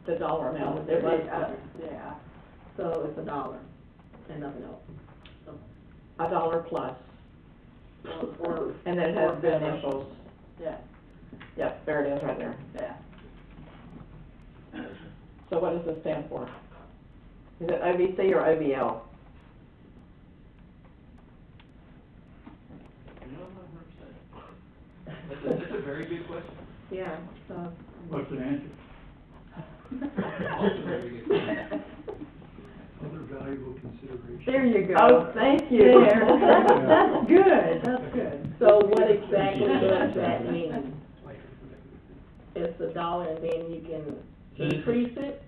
The dollar amount, there was, Yeah, so it's $1 and nothing else. $1 plus, Or. and then it has the initials. Yeah, Yep, there it is right there. yeah. So what does this stand for? Is it OVC or OVL? That's a very good question. Yeah, so. What's the answer? Other valuable considerations. There you go. Oh, thank you. There. That's good, that's good. So what exactly does that mean? It's $1 and then you can So this is- increase it?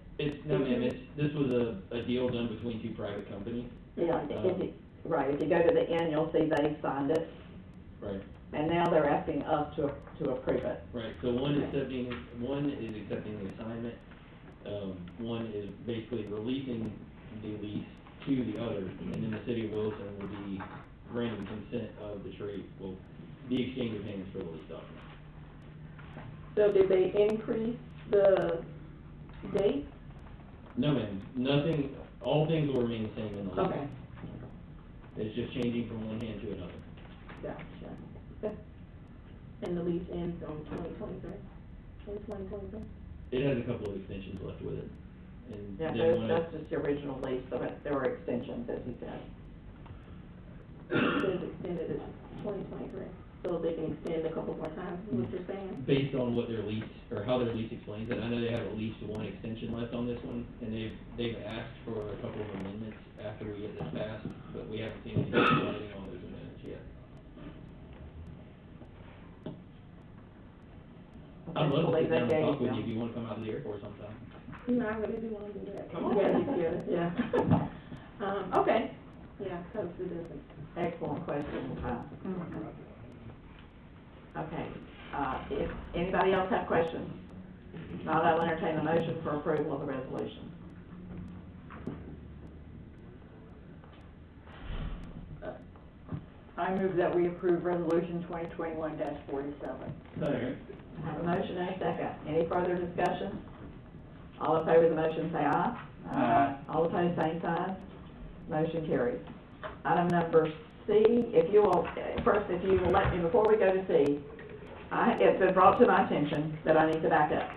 No, ma'am, this was a deal done between two private companies. Yeah, right, if you go to the end, you'll see they signed it, Right. and now they're asking us to approve it. Right, so one is accepting the assignment, one is basically releasing the lease to the other, and then the City of Williston will be granting consent of the trade, well, the exchange of hands for the lease document. So did they increase the date? No, ma'am, nothing, all things will remain the same in the lease. Okay. It's just changing from one hand to another. Gotcha. Okay. And the lease ends on 2023? In 2023? It has a couple of extensions left with it, and Yeah, then when that's just the original lease, so there were extensions, as he said. It says extended to 2023. So if they can extend a couple more times, is what you're saying? Based on what their lease, or how their lease explains it, I know they have at least one extension left on this one, and they've asked for a couple of amendments after we get this passed, but we haven't seen anything on those amendments yet. I'd love to sit down and talk with you if you wanna come out to the airport sometime. You know, I really do wanna do that. Yeah. Okay, yeah, cause it isn't. Excellent question. Okay, if anybody else have questions? Not, I'll entertain a motion for approval of the resolution. I move that we approve resolution 2021-47. Second. I have a motion and a second. Any further discussion? All in favor of the motion, say aye. Aye. All opposed, same sign. Motion carries. Item number C, if you will, first, if you will let me, before we go to C, it's been brought to my attention that I need to back up.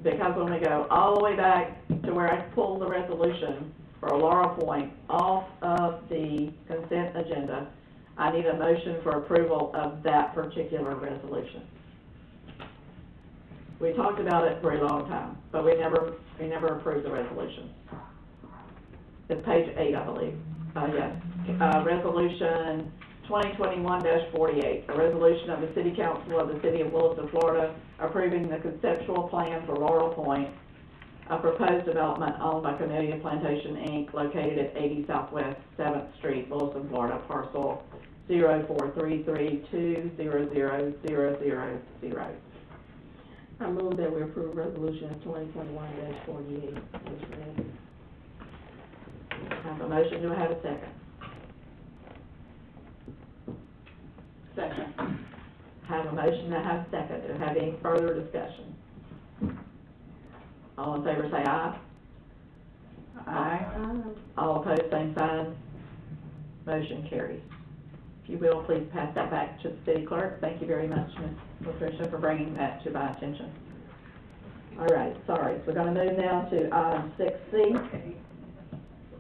Because when we go all the way back to where I pulled the resolution for Laurel Point off of the consent agenda, I need a motion for approval of that particular resolution. We talked about it for a long time, but we never approved the resolution. It's page 8, I believe. Yes. Resolution 2021-48, a resolution of the City Council of the City of Williston, Florida, approving the conceptual plan for Laurel Point, a proposed development owned by Camellia Plantation, Inc., located at 80 Southwest 7th Street, Williston, Florida, parcel 04332000000. I move that we approve resolution 2021-48. I have a motion, do I have a second? Second. I have a motion, I have a second. Do I have any further discussion? All in favor say aye. Aye. All opposed, same sign. Motion carries. If you will, please pass that back to the city clerk. Thank you very much, Ms. Patricia, for bringing that to my attention. All right, sorry. So we're going to move now to item 6C,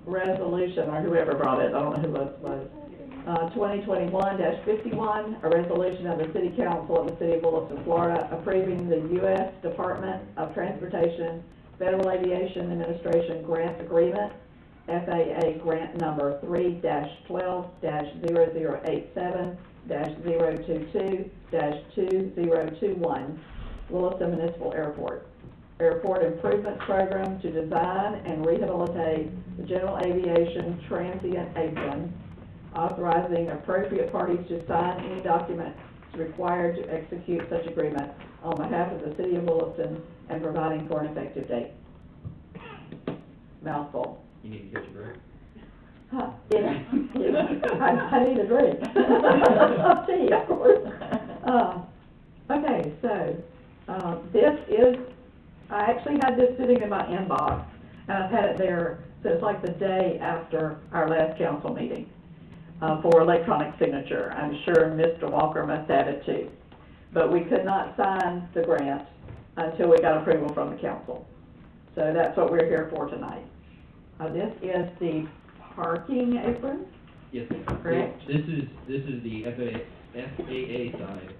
resolution, or whoever brought it, I don't know who it was. 2021-51, a resolution of the City Council of the City of Williston, Florida, approving the U.S. Department of Transportation Federal Aviation Administration Grant Agreement, FAA Grant Number 3-12-008-7-022-2021, Williston Municipal Airport Improvement Program to design and rehabilitate the General Aviation Transient Apron, authorizing appropriate parties to sign any documents required to execute such agreement on behalf of the City of Williston and providing for an effective date. Mouthful. You need to catch a break. I need a drink. Of tea, of course. Okay, so, this is, I actually had this sitting in my inbox, and I've had it there since like the day after our last council meeting, for electronic signature. I'm sure Mr. Walker must have it too. But we could not sign the grant until we got approval from the council. So that's what we're here for tonight. This is the parking apron? Yes, ma'am. Correct? This is the FAA side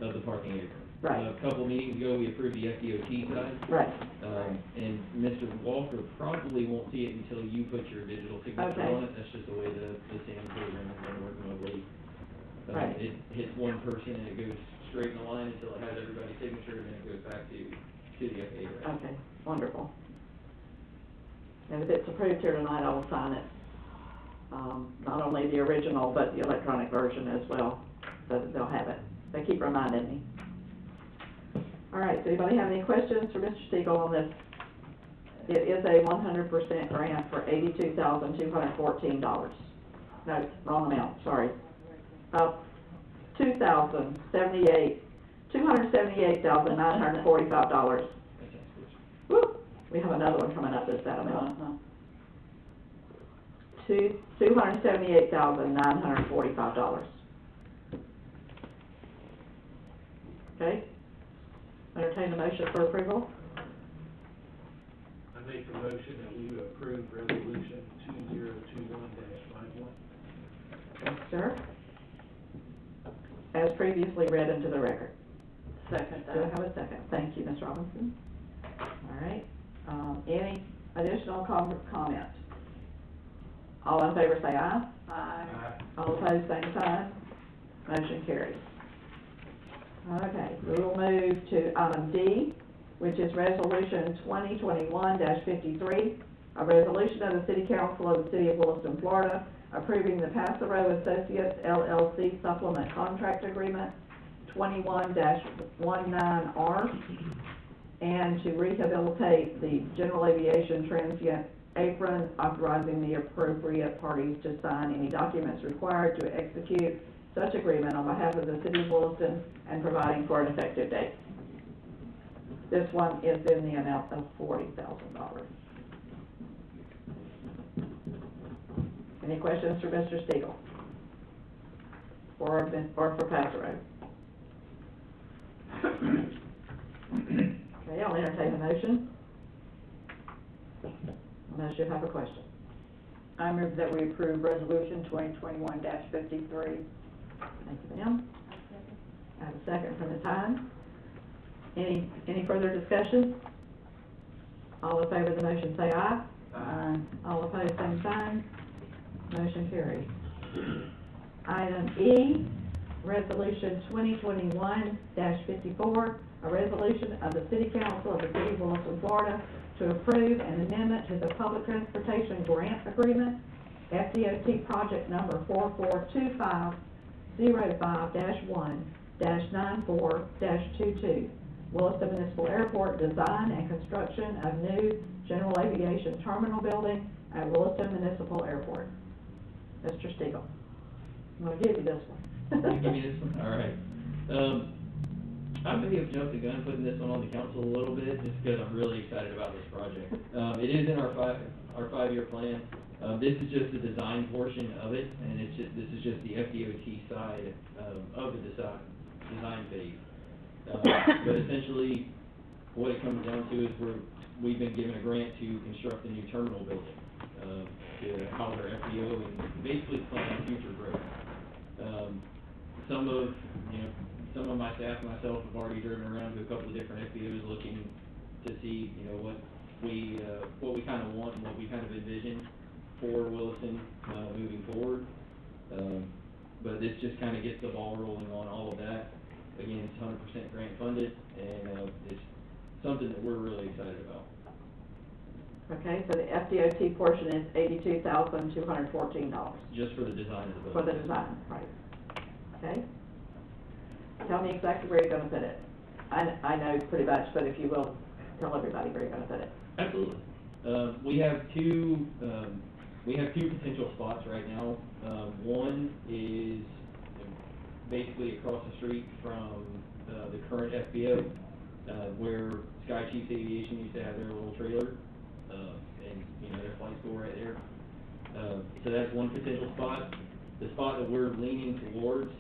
of the parking apron. Right. A couple meetings ago, we approved the FDOT side. Right. And Mr. Walker probably won't see it until you put your digital signature Okay. on it. That's just the way the SAM program has been working with Lee. Right. It hits one person and it goes straight in the line until it has everybody's signature, and then it goes back to the FAA. Right? Okay, wonderful. And if it's approved here tonight, I will sign it. Not only the original, but the electronic version as well, so that they'll have it. They keep reminding me. All right, so anybody have any questions for Mr. Siegel on this? It is a 100% grant for $82,214. No, wrong amount, sorry. $278,945. Woo! We have another one coming up that's that amount. $278,945. Okay? Entertain the motion for approval. I make the motion that we approve resolution 2021-51. Yes, sir. as previously read into the record. Second Do I have a second? Thank you, Ms. Robinson. All right, any additional comment? All in favor say aye. Aye. All opposed, same sign. Motion carries. Okay, we will move to item D, which is resolution 2021-53, a resolution of the City Council of the City of Williston, Florida, approving the Passero Associates LLC supplement contract agreement 21-19R, and to rehabilitate the general aviation transient apron, authorizing the appropriate parties to sign any documents required to execute such agreement on behalf of the City of Williston and providing for an effective date. This one is in the amount of $40,000. Any questions for Mr. Stiegel? Or for Passero? Okay, I'll entertain a motion. Unless you have a question. I move that we approve resolution 2021-53. Thank you, ma'am. I have a second from the time. Any further discussion? All in favor of the motion say aye. Aye. All opposed, same sign. Motion carries. Item E, resolution 2021-54, a resolution of the City Council of the City of Williston, Florida, to approve an amendment to the Public Transportation Grant Agreement, FDOT project number 4425-05-1-94-22, Williston Municipal Airport design and construction of new general aviation terminal building at Williston Municipal Airport. Mr. Stiegel, I'm gonna give you this one. You give me this one? All right. I may have jumped the gun putting this one on the council a little bit, just because I'm really excited about this project. It is in our five-year plan. This is just the design portion of it, and this is just the FDOT side of the design phase. But essentially, what it comes down to is we've been given a grant to construct a new terminal building to house our FBO and basically plan future growth. Some of my staff and myself have already driven around to a couple of different FBOs looking to see, what we kind of want and what we kind of envision for Williston moving forward. But this just kind of gets the ball rolling on all of that. Again, it's 100% grant funded, and it's something that we're really excited about. Okay, so the FDOT portion is $82,214. Just for the design of the building. For the design, right. Okay. Tell me exactly where you're gonna put it. I know pretty much, but if you will, tell everybody where you're gonna put it. Absolutely. We have two potential spots right now. One is basically across the street from the current FBO, where Sky Chiefs Aviation used to have their little trailer, and their flight school right there. So that's one potential spot. The spot that we're leaning towards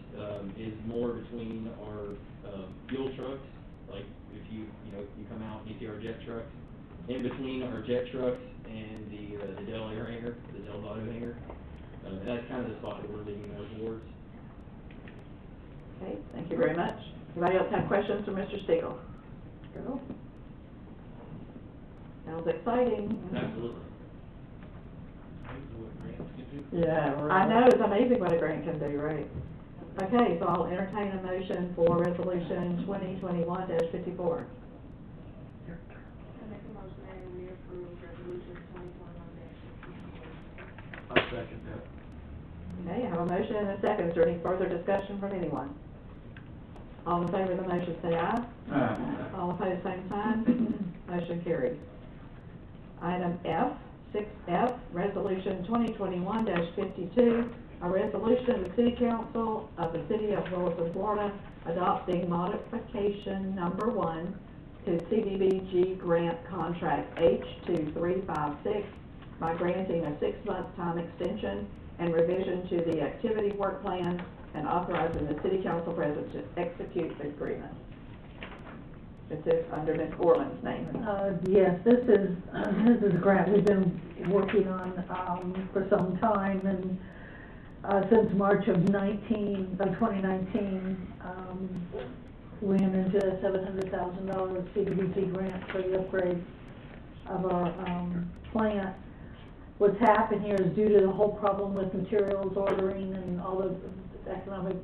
is more between our fuel trucks, like if you come out and you see our jet trucks, in between our jet trucks and the Dell Air hangar, the Dell Auto hangar. That's kind of the spot that we're leaning more towards. Okay, thank you very much. Anybody else have questions for Mr. Stiegel? Go. Sounds exciting. Absolutely. Yeah, I know, it's amazing what a grant can do, right? Okay, so I'll entertain a motion for resolution 2021-54. I make a motion that we approve resolution 2021-54. I second that. Okay, I have a motion and a second. Is there any further discussion from anyone? All in favor of the motion say aye. Aye. All opposed, same sign. Motion carries. Item F, 6F, resolution 2021-52, a resolution of the City Council of the City of Williston, Florida, adopting modification number 1 to CDBG grant contract H2356 by granting a 6-month time extension and revision to the activity work plan and authorizing the City Council President to execute the agreement. This is under Ms. Orland's name. Yes, this is a grant we've been working on, for some time, and, since March of 2019, we entered into a $700,000 CDBG grant for the upgrade of our, plant. What's happened here is due to the whole problem with materials ordering and all the economic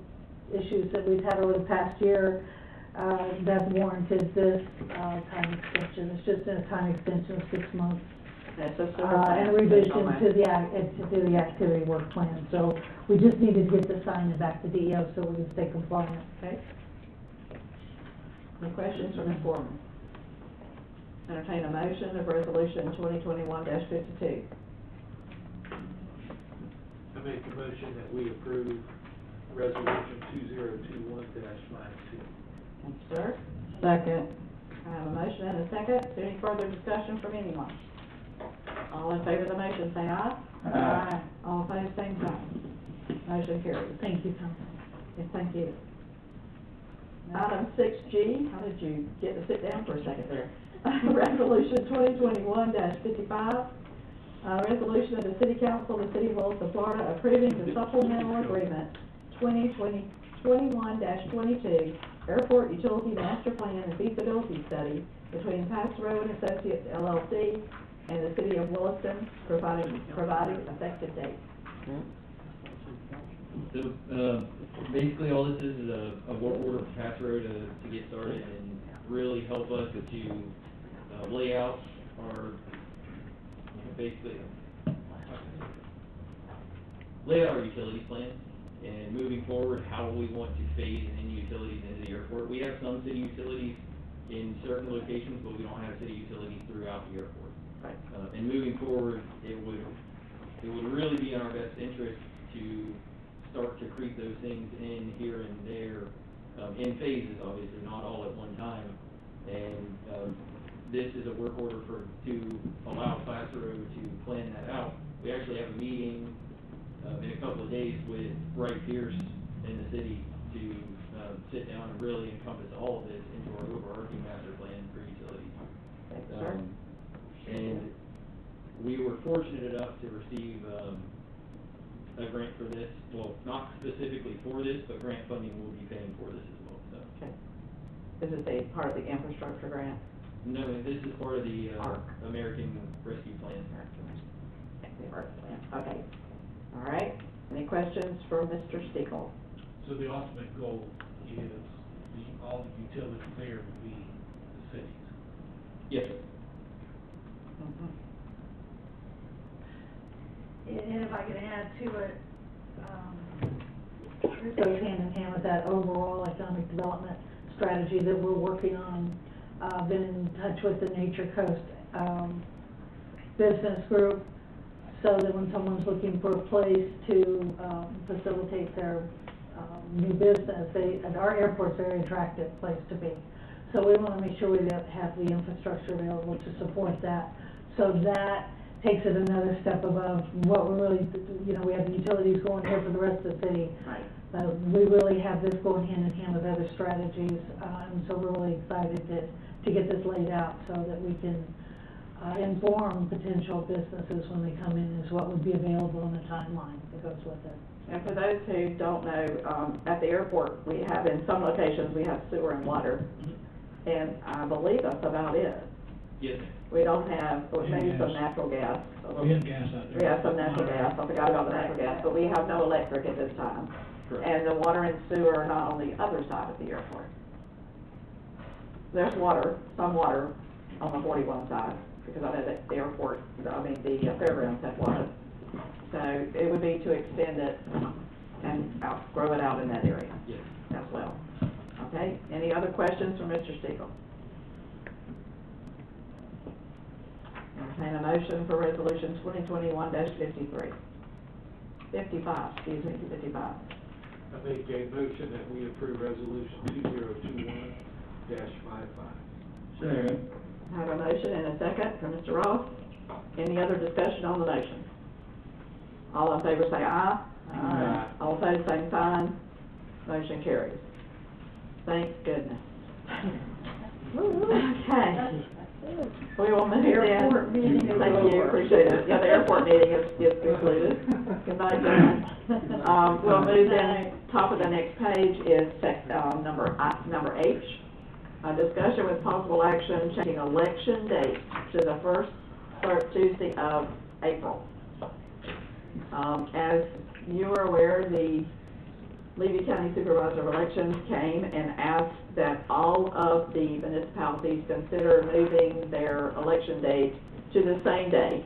issues that we've had over the past year, that warranted this, time extension. It's just a time extension of 6 months. And a revision to the activity work plan. So we just needed to get the sign back to DEO so we can stay compliant, okay? Any questions for Ms. Foreman? Entertain a motion of resolution 2021-52. I make the motion that we approve resolution 2021-52. Thank you, sir. Second. I have a motion and a second. Is there any further discussion from anyone? All in favor of the motion, say aye. Aye. All opposed, same sign. Motion carries. Thank you, Council. Yes, thank you. Item 6G, how did you get to sit down for a second there? Resolution 2021-55, resolution of the City Council of the City of Williston, Florida, approving the supplemental agreement 2021-22 Airport Utility Master Plan and Feasibility Study between Pass Road Associates LLC and the City of Williston, providing effective date. So, basically, all this is a work order for Pass Road to get started and really help us to lay out our, basically, lay out our utilities plan and moving forward, how we want to phase in utilities into the airport. We have some city utilities in certain locations, but we don't have city utilities throughout the airport. Right. And moving forward, it would really be in our best interest to start to creep those things in here and there, in phases, obviously, not all at one time. And this is a work order to allow Pass Road to plan that out. We actually have a meeting in a couple of days with Wright Pierce in the city to sit down and really encompass all of this into our overarching master plan for utilities. And we were fortunate enough to receive a grant for this. Well, not specifically for this, but grant funding will be paying for this as well. So. Okay. Is this a part of the infrastructure grant? No, this is part of the American Rescue Plan. Okay. All right. Any questions for Mr. Stiegel? So the ultimate goal is all the utilities there will be the cities. Yes, sir. And if I could add to it, this goes hand in hand with that overall economic development strategy that we're working on. Been in touch with the Nature Coast business group, so that when someone's looking for a place to facilitate their new business, our airport's a very attractive place to be. So we want to make sure we have the infrastructure available to support that. So that takes it another step above what we're really, we have the utilities going here for the rest of the city. Right. We really have this going hand in hand with other strategies, and so we're really excited to get this laid out so that we can inform potential businesses when they come in as what would be available in the timeline that goes with it. And for those who don't know, at the airport, we have, in some locations, we have sewer and water. And I believe that's about it. Yes. We don't have, maybe some natural gas. We have gas out there. We have some natural gas. I forgot about the natural gas, but we have no electric at this time. Correct. And the water and sewer are not on the other side of the airport. There's water, some water on the 41 side, because I know that the airport, the fairgrounds have water. So it would be to extend it and grow it out in that area. Yes. As well. Okay, any other questions from Mr. Stiegel? Entertain a motion for resolution 2021-53. 55, excuse me, 55. I make a motion that we approve resolution 2021-55. Second. I have a motion and a second from Mr. Ross. Any other discussion on the motion? All in favor say aye. Aye. All opposed, same sign. Motion carries. Thank goodness. Okay. We will move in. Airport meeting is Thank you, over. appreciate it. Yeah, the airport meeting is concluded. Goodbye, John. We'll move in, top of the next page is number H. A discussion with possible action changing election date to the first Tuesday of April. As you are aware, the Levy County Supervisor of Elections came and asked that all of the municipalities consider moving their election date to the same day.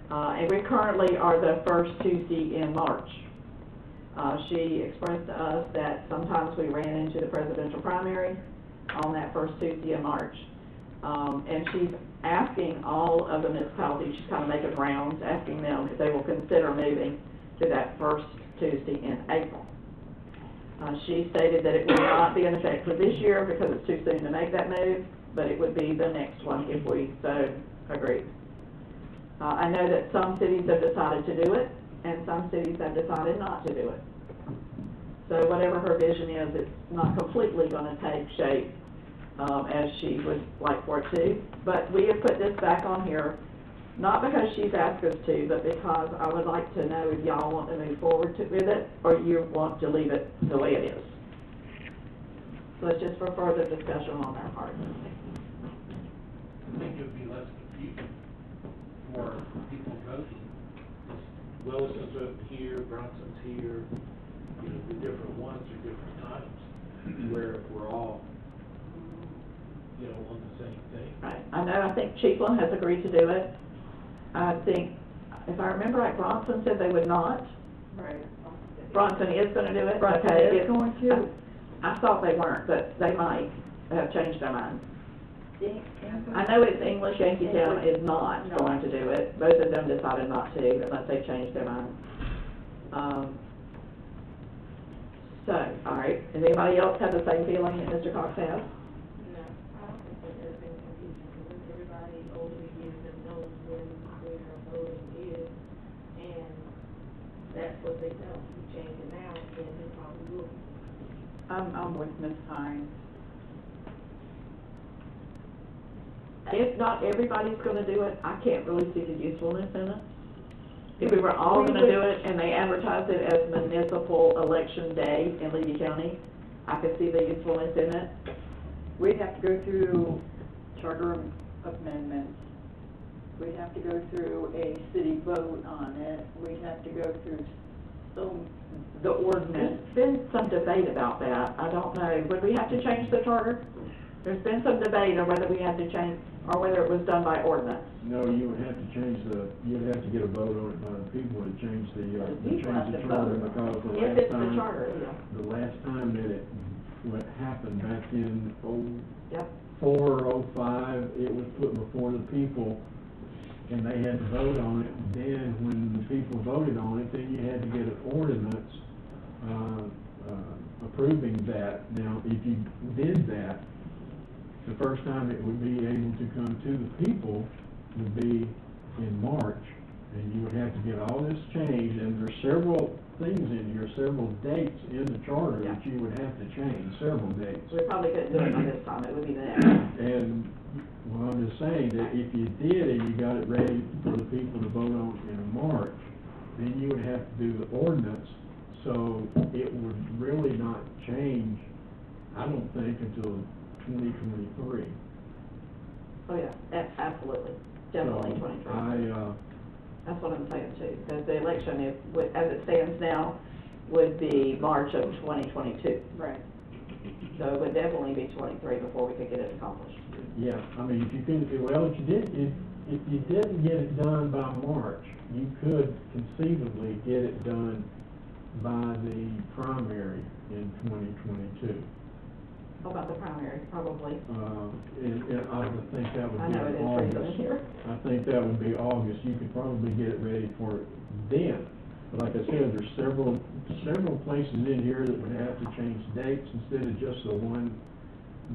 And we currently are the first Tuesday in March. She expressed to us that sometimes we ran into the presidential primary on that first Tuesday in March. And she's asking all of the municipalities, she's kind of making rounds, asking them if they will consider moving to that first Tuesday in April. She stated that it will not be in effect for this year because it's too soon to make that move, but it would be the next one if we so agreed. I know that some cities have decided to do it, and some cities have decided not to do it. So whatever her vision is, it's not completely going to take shape as she would like for it to. But we have put this back on here, not because she's asked us to, but because I would like to know if y'all want to move forward with it, or you want to leave it the way it is. So it's just for further discussion on our part. I think it would be less confusing for people voting. Williston's voting here, Bronson's here, you know, the different ones are different times, where if we're all, you know, on the same thing. Right. I think Chiefland has agreed to do it. I think, if I remember right, Bronson said they would not. Right. Bronson is going to do it. Bronson Okay. is going to? I thought they weren't, but they might have changed their minds. I know it's English, Yankeetown is not going to do it. Both of them decided not to, unless they changed their mind. So, all right. Does anybody else have the same feeling that Mr. Cox has? No, I don't think that there's been confusion, because everybody over the years that knows when their voting is, and that's what they know. If you change it now, then they probably will. I'm with Ms. Hines. If not everybody's gonna do it, I can't really see the usefulness in it. If we were all gonna do it and they advertised it as municipal election day in Levy County, I could see the usefulness in it. We'd have to go through charter amendments. We'd have to go through a city vote on it. We'd have to go through the ordinance. There's been some debate about that. I don't know. Would we have to change the charter? There's been some debate on whether we had to change, or whether it was done by ordinance. No, you would have to change you'd have to get a vote on it by the people to change the charter, because If it's the charter, yeah. the last time that what happened back in Yep. 04 or 05, it was put before the people, and they had to vote on it. Then, when the people voted on it, then you had to get an ordinance approving that. Now, if you did that, the first time it would be able to come to the people would be in March, and you would have to get all this changed, and there's several things in here, several dates in the charter that you would have to change, several dates. We probably couldn't do it by this time, it would be the next. And, well, I'm just saying that if you did and you got it ready for the people to vote on in March, then you would have to do the ordinance, so it would really not change, I don't think, until 2023. Oh, yeah, absolutely, definitely So 23. That's what I'm saying too, because the election, as it stands now, would be March of 2022. Right. So it would definitely be 23 before we could get it accomplished. Yeah, I mean, if you didn't get it done by March, you could conceivably get it done by the primary in 2022. How about the primary, probably? And I would think that would I be know it is August. freezing here. I think that would be August. You could probably get it ready for it then. But like I said, there's several places in here that would have to change dates instead of just the one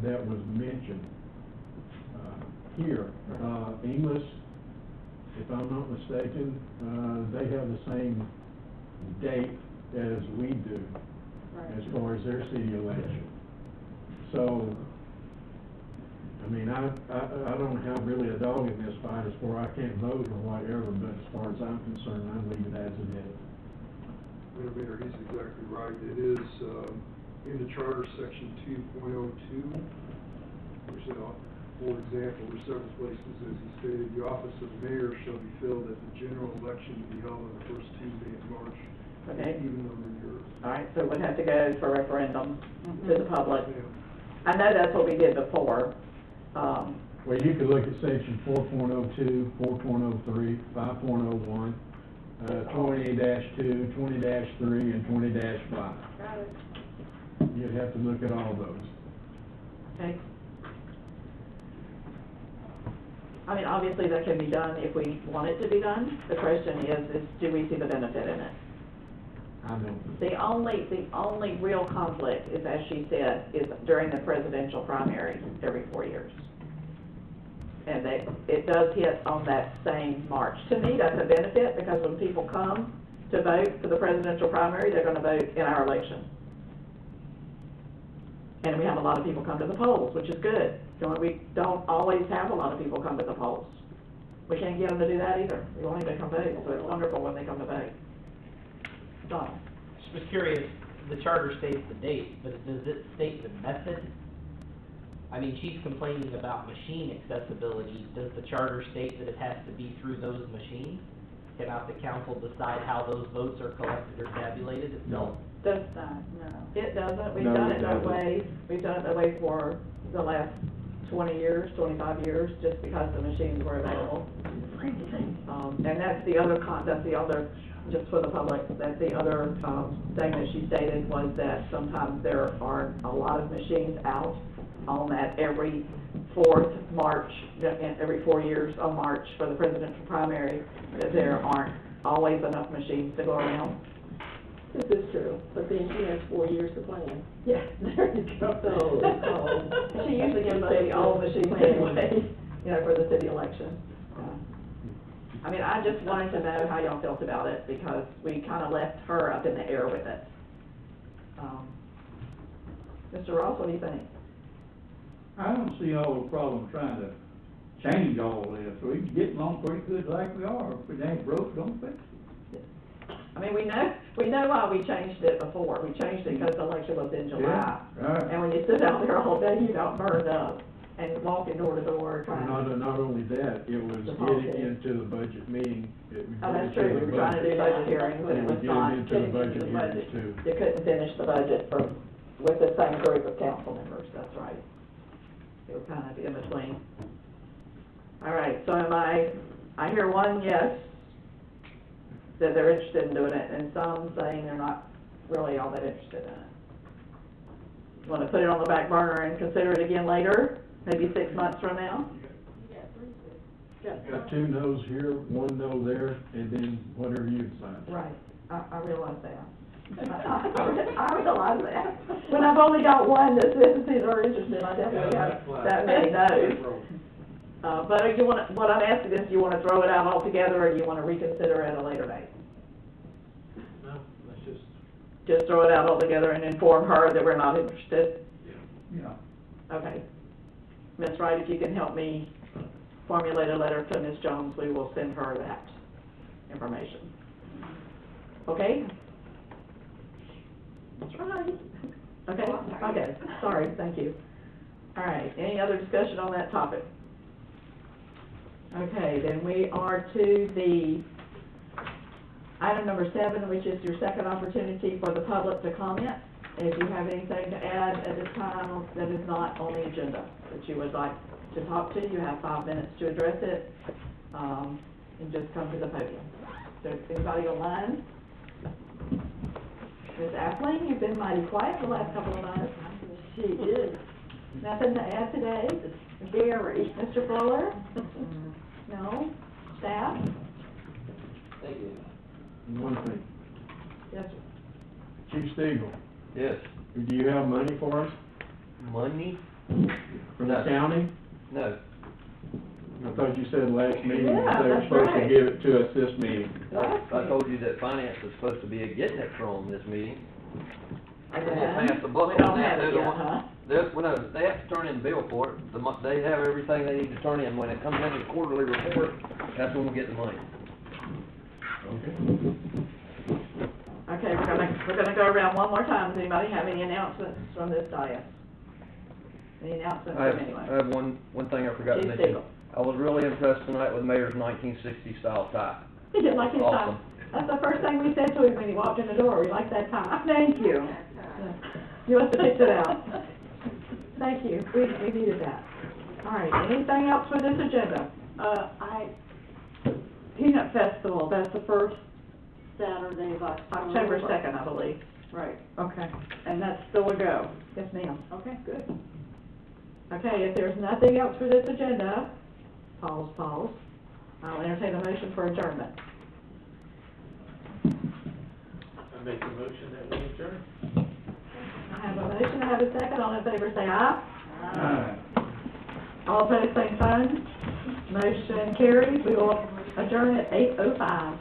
that was mentioned here. English, if I'm not mistaken, they have the same date as we do, as far as their city election. So, I mean, I don't have really a dog in this fight as far I can't vote or whatever, but as far as I'm concerned, I'm leaving it as it is. Mayor, he's exactly right. It is, in the charter, section 2.02, which, for example, there's several places, as he stated, the office of mayor shall be filled at the general election to be held on the first Tuesday in March. Okay. Even under yours. All right, so it would have to go for referendum to the public. I know that's what we did before. Well, you could look at section 4.02, 4.03, 5.01, 20-2, 20-3, and 20-5. Got it. You'd have to look at all those. Okay. I mean, obviously that can be done if we want it to be done. The question is do we see the benefit in it? I don't. The only real conflict is, as she said, is during the presidential primary every 4 years. And it does hit on that same March. To me, that's a benefit, because when people come to vote for the presidential primary, they're gonna vote in our election. And we have a lot of people come to the polls, which is good. We don't always have a lot of people come to the polls. We can't get them to do that either. We want them to come vote, so it's wonderful when they come to vote. Donald? Just was curious, the charter states the date, but does it state the method? I mean, she's complaining about machine accessibility. Does the charter state that it has to be through those machines? Cannot the council decide how those votes are collected or tabulated itself? Does not, no. It doesn't. We've done it that way. We've done it that way for the last 20 years, 25 years, just because the machines were available. And that's the other just for the public, that's the other, thing that she stated, was that sometimes there are a lot of machines out on that every 4th March, every 4 years on March for the presidential primary, that there aren't always enough machines to go around. This is true, but then she has 4 years to plan. Yeah, there you go. So, she usually gives us all the machines anyway, for the city election. I mean, I just wanted to know how y'all felt about it, because we kind of left her up in the air with it. Mr. Ross, what do you think? I don't see all the problem trying to change all this. We can get along pretty good like we are. If it ain't broke, don't fix it. I mean, we know why we changed it before. We changed it because the election was in July. Yeah, right. And when you sit out there all day, you got burned up and walking door to door trying to. Not only that, it was getting into the budget meeting. Oh, that's true. We were trying to do budget hearings, and it was not getting getting into the budget hearings too. You couldn't finish the budget with the same group of council members. That's right. They were kind of in between. All right, so I hear one yes, that they're interested in doing it, and some saying they're not really all that interested in it. You want to put it on the back burner and consider it again later, maybe 6 months from now? Got 2 no's here, 1 no there, and then whatever you decide. Right, I realize that. I realize that. When I've only got one that says they're interested, I definitely have that many no's. But you want what I'm asking is, do you want to throw it out altogether, or do you want to reconsider at a later date? No, let's Just throw it out altogether and inform her that we're not interested? Yeah. Okay. Ms. Wright, if you can help me formulate a letter to Ms. Jones, we will send her that information. Okay? That's right. Okay, sorry, thank you. All right, any other discussion on that topic? Okay, then we are to the item number 7, which is your second opportunity for the public to comment. If you have anything to add at this time that is not on the agenda that you would like to talk to, you have 5 minutes to address it, and just come to the podium. So anybody online? Ms. Appling, you've been mighty quiet the last couple of months. She is. Nothing to add today? Very. Mr. Fuller? No? Staff? Thank you. One thing, Yes, sir. Chief Stegall, Yes. do you have money for us Money? from the county? No. I thought you said last meeting Yeah, that they were that's supposed to right. give it to us this meeting. I told you that finance was supposed to be getting it from this meeting. I can just Yeah. pass the book We on don't that. have it They're the yet, one- huh? they have to turn in bill for it. They have everything they need to turn in. When it comes in the quarterly report, that's when we get the money. Okay, we're gonna go around one more time. Does anybody have any announcements from this dais? Any announcements I from anyone? have one thing I forgot to Chief mention. Steele. I was really impressed tonight with Mayor's 1960 style tie. He didn't like his Awesome. tie. That's the first thing we said to him when he walked in the door. We like that tie. Thank you. You must have picked it out. Thank you. We needed that. All right, anything else for this agenda? Peanut Festival, that's the first Saturday of October 2nd, I believe. Right, Okay. and that's still a go. Yes, ma'am. Okay, good. Okay, if there's nothing else for this agenda, pause. I'll entertain a motion for adjournment. I make a motion that we adjourn. I have a motion, I have a second, all in favor say aye. Aye. All opposed, same sign. Motion carries, we will adjourn at 8:05.